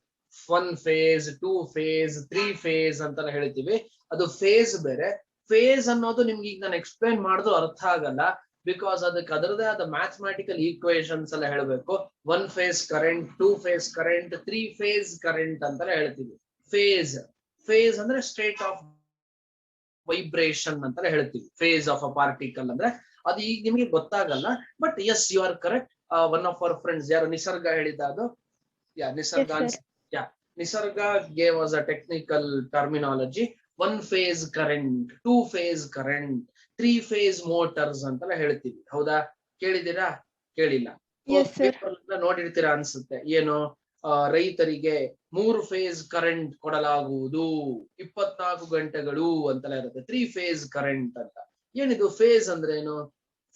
1 phase 2 phase 3 phase ಅಂತೆಲ್ಲ ಹೇಳ್ತೀವಿ. ಅದು ಫೇಸ್ ಬೇರೆ. ಫೇಸ್ ಅನ್ನೋದು ನಿಮ್ಗೆ ಈಗ ನಾನು ಎಕ್ಸ್ಪ್ಲೈನ್ ಮಾಡಿದ್ರು ಅರ್ಥ ಆಗಲ್ಲ. ಬಿಕಾಸ್ ಅದಕ್ಕೆ ಅದರದೇ ಆದ ಮ್ಯಾಥಮೆಟಿಕಲ್ ಈಕ್ವೇಶನ್ಸ್ ಎಲ್ಲ ಹೇಳ್ಬೇಕು. 1 phase current, 2 phase current, 3 phase current ಅಂತೆಲ್ಲ ಹೇಳ್ತೀವಿ. ಫೇಸ್, ಫೇಸ್ ಅಂದ್ರೆ ಸ್ಟೇಟ್ ಆಫ್ ವೈಬ್ರೇಷನ್ ಅಂತ ಹೇಳ್ತೀವಿ. ಫೇಸ್ ಆಫ್ ಅ ಪಾರ್ಟಿಕಲ್ ಅಂದ್ರೆ ಅದು ಈಗ ನಿಮಗೆ ಗೊತ್ತಾಗಲ್ಲ. But yes, you are correct. One of our friends ಯಾರು ನಿಸರ್ಗ ಹೇಳಿದ ಅದು, ನಿಸರ್ಗ gave us a technical terminology. 1 phase current, 2 phase current, 3 phase motors ಅಂತೆಲ್ಲ ಹೇಳ್ತೀವಿ. ಹೌದಾ? ಕೇಳಿದ್ದೀರಾ? ಕೇಳಿಲ್ಲ? ನೋಡಿರ್ತೀರಾ ಅನ್ಸುತ್ತೆ. ಏನು, ರೈತರಿಗೆ 3 phase ಕರೆಂಟ್ ಕೊಡಲಾಗುವುದು 24 ಗಂಟೆಗಳು ಅಂತೆಲ್ಲ ಇರುತ್ತೆ. 3 phase ಕರೆಂಟ್ ಅಂತ. ಏನಿದು ಫೇಸ್ ಅಂದ್ರೆ ಏನು?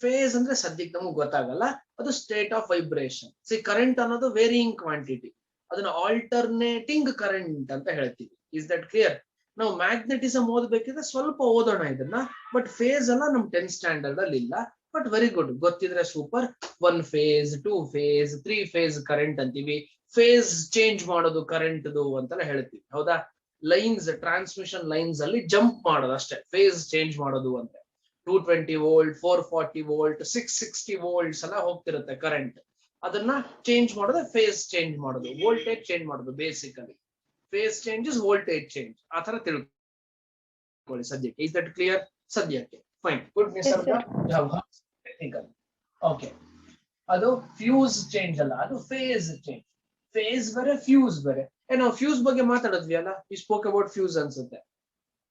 ಫೇಸ್ ಅಂದ್ರೆ ಸದ್ಯಕ್ಕೆ ನಮಗೆ ಗೊತ್ತಾಗಲ್ಲ. ಅದು ಸ್ಟೇಟ್ ಆಫ್ ವೈಬ್ರೇಷನ್. ಕರೆಂಟ್ ಅನ್ನೋದು ವೇರಿಯಿಂಗ್ ಕ್ವಾಂಟಿಟಿ. ಅದನ್ನ ಆಲ್ಟರ್ನೇಟಿಂಗ್ ಕರೆಂಟ್ ಅಂತ ಹೇಳ್ತೀವಿ. Is that clear? ನಾವು ಮ್ಯಾಗ್ನೆಟಿಸಮ್ ಓದ್ಬೇಕಿದ್ರೆ ಸ್ವಲ್ಪ ಓದೋಣ ಇದನ್ನ. ಬಟ್ ಫೇಸ್ ಎಲ್ಲ ನಮ್ 10th ಸ್ಟ್ಯಾಂಡರ್ಡ್ ಅಲ್ಲಿ ಇಲ್ಲ. ಬಟ್ ವೆರಿ ಗುಡ್, ಗೊತ್ತಿದ್ರೆ super. 1 phase 2 phase 3 phase current ಅಂತೀವಿ. ಫೇಸ್ ಚೇಂಜ್ ಮಾಡೋದು ಕರೆಂಟ್ದು ಅಂತೆಲ್ಲ ಹೇಳ್ತೀವಿ. ಹೌದಾ? ಲೈನ್ಸ್, ಟ್ರಾನ್ಸ್ಮಿಷನ್ ಲೈನ್ಸ್ ಅಲ್ಲಿ ಜಂಪ್ ಮಾಡೋದು ಅಷ್ಟೇ ಫೇಸ್ ಚೇಂಜ್ ಮಾಡೋದು ಅಂತ. 220 volt 440 volt 660 volts ಎಲ್ಲ ಹೋಗ್ತಿರುತ್ತೆ ಕರೆಂಟ್. ಅದನ್ನ ಚೇಂಜ್ ಮಾಡೋದು ಫೇಸ್ ಚೇಂಜ್ ಮಾಡೋದು, ವೋಲ್ಟೇಜ್ ಚೇಂಜ್ ಮಾಡೋದು. Basically phase changes voltage change, ಆ ತರ ತಿಳ್ಕೊಳ್ಳಿ ಸದ್ಯಕ್ಕೆ. Is that clear? ಸದ್ಯಕ್ಕೆ ಫೈನ್, ಗುಡ್. ಟೆಕ್ನಿಕಲ್. ಓಕೆ, ಅದು ಫ್ಯೂಸ್ ಚೇಂಜ್ ಅಲ್ಲ, ಅದು ಫೇಸ್ ಚೇಂಜ್. ಫೇಸ್ ಬೇರೆ, ಫ್ಯೂಸ್ ಬೇರೆ. ನಾವು ಫ್ಯೂಸ್ ಬಗ್ಗೆ ಮಾತಾಡಿದ್ವಿ ಅಲ್ಲ, ಈ ಸ್ಪೋಕ್ ಅಬೌಟ್ ಫ್ಯೂಸ್ ಅನ್ಸುತ್ತೆ.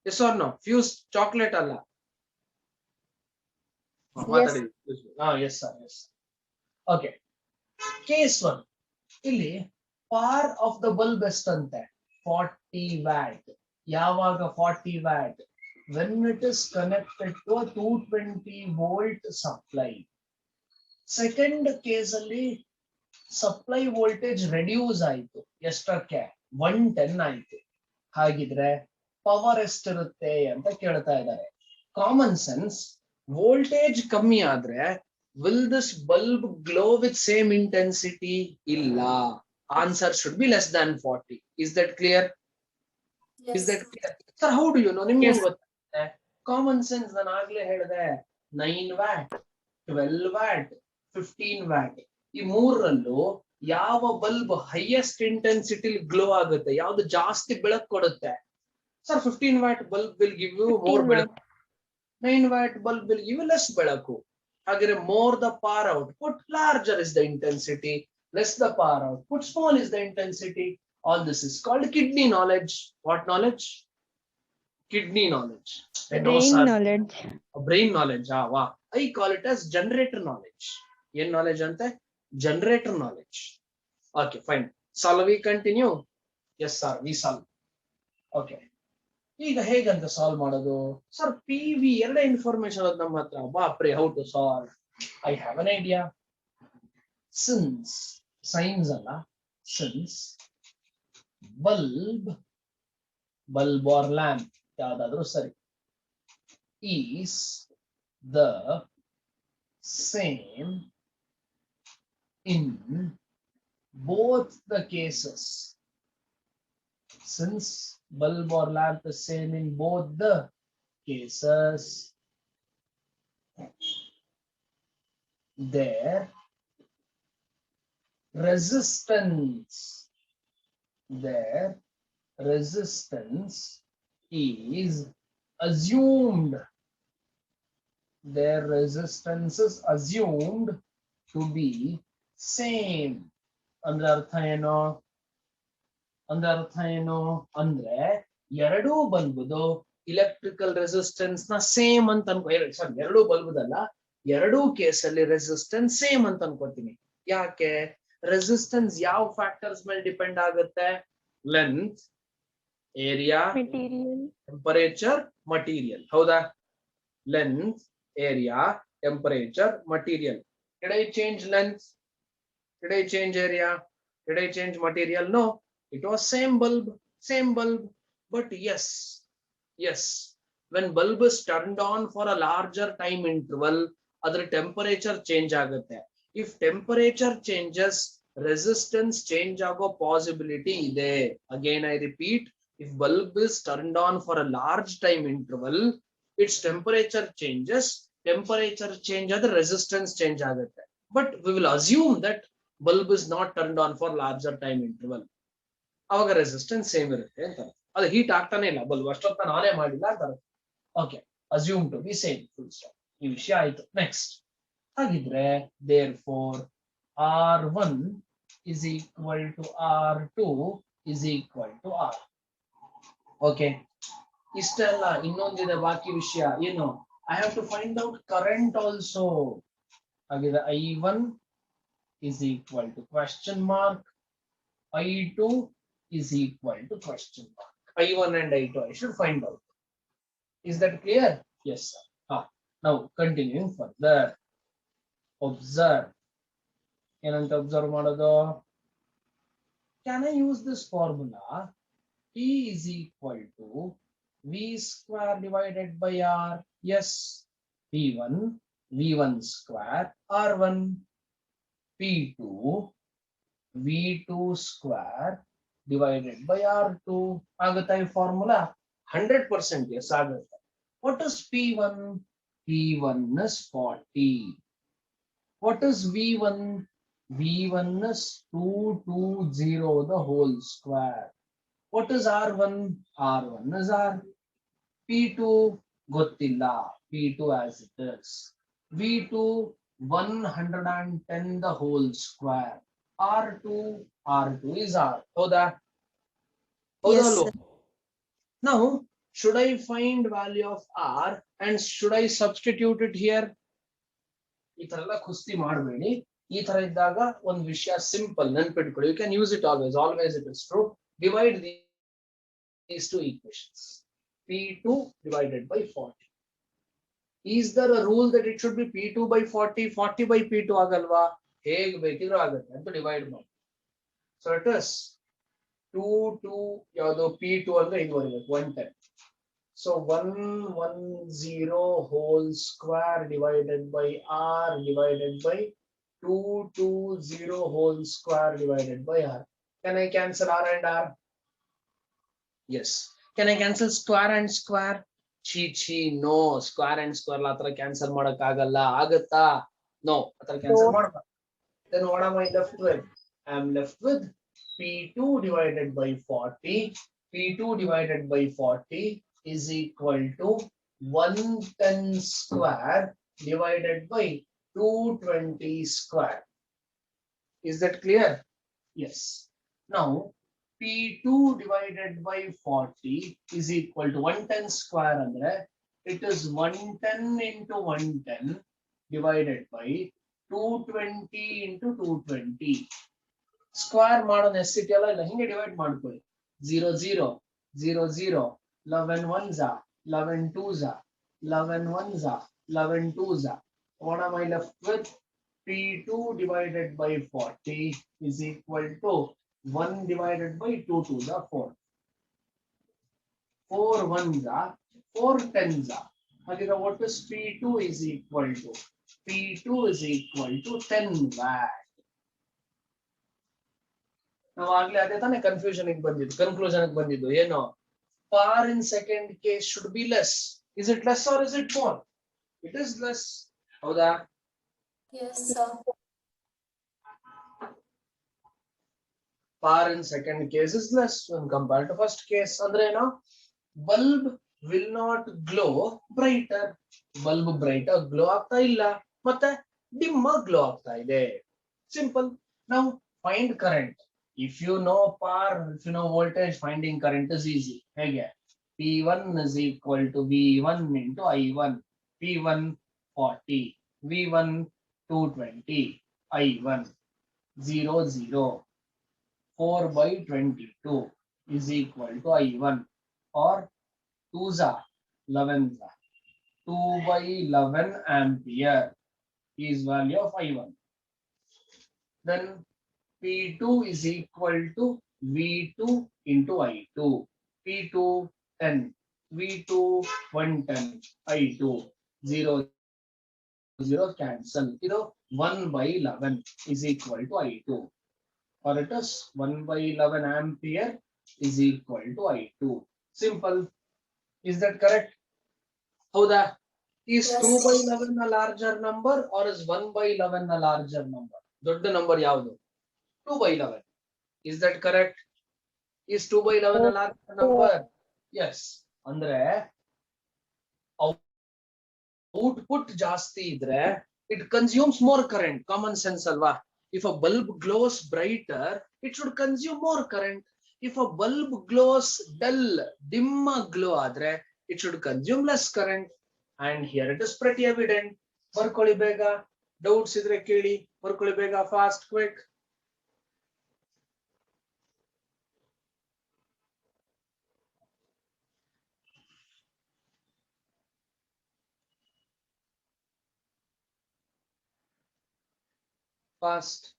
Yes or no? Fuse chocolate ಅಲ್ಲ, ಮಾತಾಡಿದ್ವಿ. Yes sir, yes. Okay, case 1 ಇಲ್ಲಿ power of the bulb ಎಷ್ಟಂತೆ? 40 watt. ಯಾವಾಗ 40 watt? when it is connected to a 220 volt supply. Second case ಅಲ್ಲಿ supply voltage reduce ಆಯ್ತು. ಎಷ್ಟಕ್ಕೆ? 110 ಆಯ್ತು. ಹಾಗಿದ್ರೆ ಪವರ್ ಎಷ್ಟಿರುತ್ತೆ ಅಂತ ಕೇಳ್ತಾ ಇದ್ದಾರೆ. ಕಾಮನ್ ಸೆನ್ಸ್, ವೋಲ್ಟೇಜ್ ಕಮ್ಮಿ ಆದ್ರೆ will this bulb glow with same intensity? ಇಲ್ಲ. Answer should be less than 40. Is that clear? Yes. Is that clear? Sir, how do you know? ನಿಮ್ಗೆ ಏನು ಗೊತ್ತಾಗುತ್ತೆ? ಕಾಮನ್ ಸೆನ್ಸ್ ನಾನು ಆಗ್ಲೇ ಹೇಳಿದೆ. 9 ವ್ಯಾಟ್, 12 ವ್ಯಾಟ್, 15 ವ್ಯಾಟ್, ಈ ಮೂರರಲ್ಲೂ ಯಾವ ಬಲ್ಬ್ ಹೈಯೆಸ್ಟ್ ಇಂಟೆನ್ಸಿಟಿ ಗ್ಲೋ ಆಗುತ್ತೆ, ಯಾವ್ದು ಜಾಸ್ತಿ ಬೆಳಕು ಕೊಡುತ್ತೆ? Sir, 15 watt bulb will give you more ಬೆಳಕು. 9 watt bulb will give you less ಬೆಳಕು. ಹಾಗಾದ್ರೆ more the power output, larger is the intensity. Less the power output, small is the intensity. All this is called kidney knowledge. What knowledge? Kidney knowledge. Brain knowledge. Brain knowledge. Wow. I call it as generator knowledge. Yen knowledge ante? Generator knowledge. Okay, fine. Shall we continue? Yes sir, we solve. Okay. ಈಗ ಹೇಗಂತ solve ಮಾಡೋದು? Sir, PV ಎರಡೇ information ಅದು ನಮ್ಮ ಹತ್ರ. ಬಾಪ್ರೆ, how to solve? I have an idea. Since, science ಅಲ್ಲ, since bulb or lamp ಯಾವ್ದಾದ್ರು ಸರಿ, is the same in both the cases. Since bulb or lamp is same in both the cases, their resistance is assumed. Their resistance is assumed to be same. ಅಂದ್ರೆ ಅರ್ಥ ಏನು? ಅಂದ್ರೆ ಎರಡೂ ಬಲ್ಬುದು electrical resistance ನ same ಅಂತ ಅನ್ಕೋ. ಎರಡೂ ಬಲ್ಬುದಲ್ಲ, ಎರಡೂ ಕೇಸಲ್ಲಿ ರೆಸಿಸ್ಟೆನ್ಸ್ ಸೇಮ್ ಅಂತ ಅನ್ಕೋತೀನಿ. ಯಾಕೆ? ರೆಸಿಸ್ಟೆನ್ಸ್ ಯಾವ ಫ್ಯಾಕ್ಟರ್ಸ್ ಮೇಲೆ ಡಿಪೆಂಡ್ ಆಗುತ್ತೆ? Length, area, Material. Temperature, material. ಹೌದಾ? Length, area, temperature, material. Did I change length? Did I change area? Did I change material? No. It was same bulb. But yes, when bulb is turned on for a larger time interval, other temperature change ಆಗುತ್ತೆ. If temperature changes, resistance change ಆಗೋ possibility ಇದೆ. Again I repeat, if bulb is turned on for a large time interval, its temperature changes. Temperature change ಆದ್ರೆ resistance change ಆಗುತ್ತೆ. But we will assume that bulb is not turned on for larger time interval. ಅವಾಗ resistance same ಇರುತ್ತೆ ಅಂತ. ಅದು heat ಆಗ್ತಾನೆ ಇಲ್ಲ bulb, ಅಷ್ಟೊತ್ತ ನಾನೇ ಮಾಡಿಲ್ಲ ಅಂತಾರೆ. Okay, assume to be same, full stop. ಈ ವಿಷಯ ಆಯ್ತು. ನೆಕ್ಸ್ಟ್, ಹಾಗಿದ್ರೆ therefore R1 is equal to R2 is equal to R. Okay, ಇಷ್ಟೆಲ್ಲ. ಇನ್ನೊಂದಿದೆ ಬಾಕಿ ವಿಷಯ ಏನು? I have to find out current also. ಹಾಗಿದ್ರೆ I1 is equal to question mark, I2 is equal to question mark. I1 and I2 I should find out. Is that clear? Yes, sir. Now continuing further. Observe. ಏನಂತ observe ಮಾಡೋದು? Can I use this formula? T is equal to V square divided by R. Yes. P1 V1 square R1. P2 V2 square divided by R2. ಆಗುತ್ತಾ ಈ formula? 100% yes ಆಗುತ್ತೆ. What is P1? P1 is 40. What is V1? V1 is 220 the whole square. What is R1? R1 is R. P2 ಗೊತ್ತಿಲ್ಲ. P2 as it is. V2 110 the whole square. R2 is R. ಹೌದಾ? Yes, ಹೌದಲ್ವ? sir. Now, should I find value of R and should I substitute it here? ಈ ತರ ಎಲ್ಲ ಕುಸ್ತಿ ಮಾಡಬೇಡಿ. ಈ ತರ ಇದ್ದಾಗ ಒಂದು ವಿಷಯ ಸಿಂಪಲ್ ನೆನ್ಪಿಟ್ಕೊಳ್ಳಿ. You can use it always it is true. Divide these two equations. P2 divided by 40. Is there a rule that it should be P2 by 40? 40 by P2 ಆಗಲ್ವಾ? ಹೇಗೆ ಬೇಕಿದ್ರೂ ಆಗುತ್ತೆ ಅಂತ ಡಿವೈಡ್ ಮಾಡಿ. So it is 2 ಯಾವುದು P2 ಅಂದ್ರೆ ಹಿಂಗ್ ಬರಬೇಕು 110. So 110 whole square divided by R divided by 220 whole square divided by R. Can I cancel R and R? Yes. Can I cancel square and square? Chi, no. Square and square ಆತರ cancel ಮಾಡಕ್ ಆಗಲ್ಲ. ಆಗತ್ತಾ? No. ಆತರ cancel ಮಾಡಬಾರ್ದು. Then what am I left with? I am left with P2 divided by 40. P2 divided by 40 is equal to 110 square divided by 220 square. Is that clear? Yes. Now, P2 divided by 40 is equal to 110 square andre it is 110 into 110 divided by 220 into 220. Square ಮಾಡೋ necessity ಎಲ್ಲ ಇಲ್ಲ, ಹಿಂಗೆ divide ಮಾಡ್ಕೊಳ್ಳಿ. 0 0 0 0 11 1s 11 2s 11 1s 11 2s. What am I left with? P2 divided by 40 is equal to 1 divided by 2 to the 4. 4 1s 4 10s. Hagira, what is P2 is equal to? P2 is equal to 10 watt. ನಾವು ಆಗ್ಲೇ ಅದೇ ತಾನೇ confusion ಬಂದಿದ್ದು, conclusion ಬಂದಿದ್ದು ಏನು? Power in second case should be less. Is it less or is it more? It is less. ಹೌದಾ? Yes, sir. Power in second case is less when compared to first case. Andre no, bulb will not glow brighter. Bulb brighter glow ಆಗ್ತಾ ಇಲ್ಲ ಮತ್ತೆ dim glow ಆಗ್ತಾ ಇದೆ. Simple. Now find current. If you know power, if you know voltage, finding current is easy. ಹೇಗೆ? P1 is equal to V1 into I1. P1 40, V1 220, I1 0 0. 4 by 22 is equal to I1, or 2s are 11s are 2 by 11 ampere is value of I1. Then P2 is equal to V2 into I2. P2 10, V2 110, I2 0 0 cancel. You know 1 by 11 is equal to I2. Or it is 1 by 11 ampere is equal to I2. Simple. Is that correct? Howda? Is Yes. 2 by 11 a larger number or is 1 by 11 a larger number? Dodda number yavdu? 2 by 11. Is that correct? Is 2 by 11 a larger number? Yes. Andre output ಜಾಸ್ತಿ ಇದ್ರೆ it consumes more current. Common sense alva. If a bulb glows brighter, it should consume more current. If a bulb glows dull, dim glow adre, it should consume less current. And here it is pretty evident. Barkoli bega, doubts idre keli, barkoli bega, fast, quick. Fast.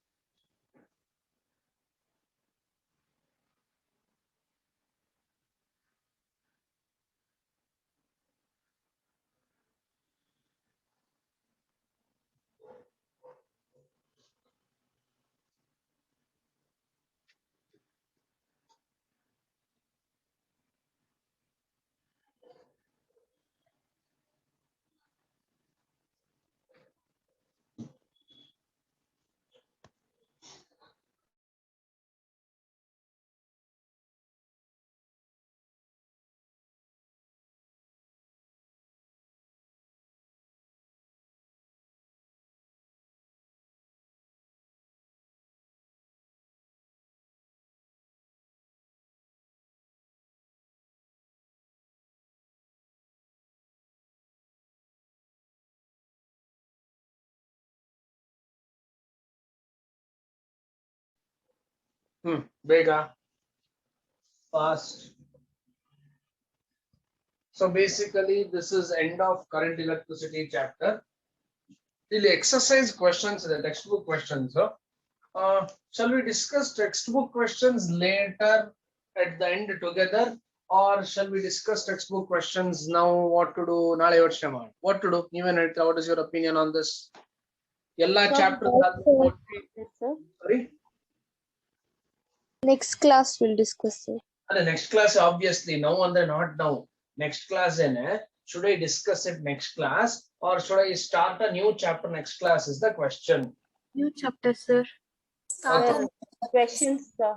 Bega. Fast. So basically, this is end of current electricity chapter. The exercise questions, the textbook questions. Shall we discuss textbook questions later at the end together, or shall we discuss textbook questions now? What to do? Nale yochne ಮಾಡಿ. What to do? Even what is your opinion on this? Ella chapters. Sorry. Next class we'll discuss it. And the next class, obviously, now and then, not now. Next class, should I discuss it next class or should I start a new chapter next class is the question. New chapter, sir. Start Okay. Questions, sir.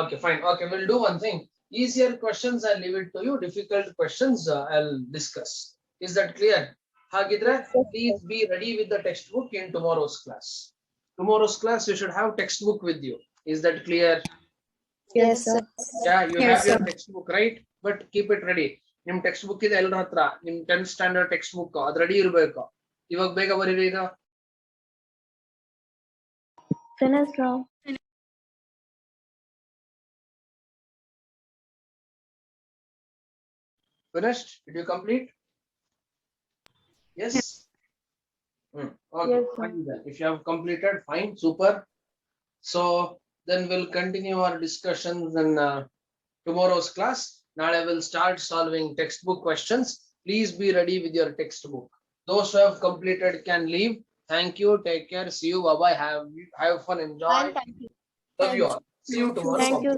Okay, fine. Okay, we'll do one thing. Easier questions, I'll leave it to you. Difficult questions, I'll discuss. Is that clear? Hagidre, please be ready with the textbook in tomorrow's class. Tomorrow's class, you should have textbook with you. Is that clear? Yes, sir. Yeah, you Yes, have your sir. textbook, right? But keep it ready. Nim textbook ಇದೆ ಎಲ್ಲರ ಹತ್ರ ನಿಮ್ 10th standard textbook ಅದು ready ಇರಬೇಕು. ಇವಾಗ ಬೇಗ ಬರೀರಿ ಈಗ. Finish now. Finished? Did you complete? Yes. Okay, Yes, sir. fine then. If you have completed, fine, super. So then we'll continue our discussions in tomorrow's class. Now I will start solving textbook questions. Please be ready with your textbook. Those who have completed can leave. Thank you. Take care. See you. Bye bye. Have fun. Enjoy. Thank you. Love you all. See you tomorrow. Thank you.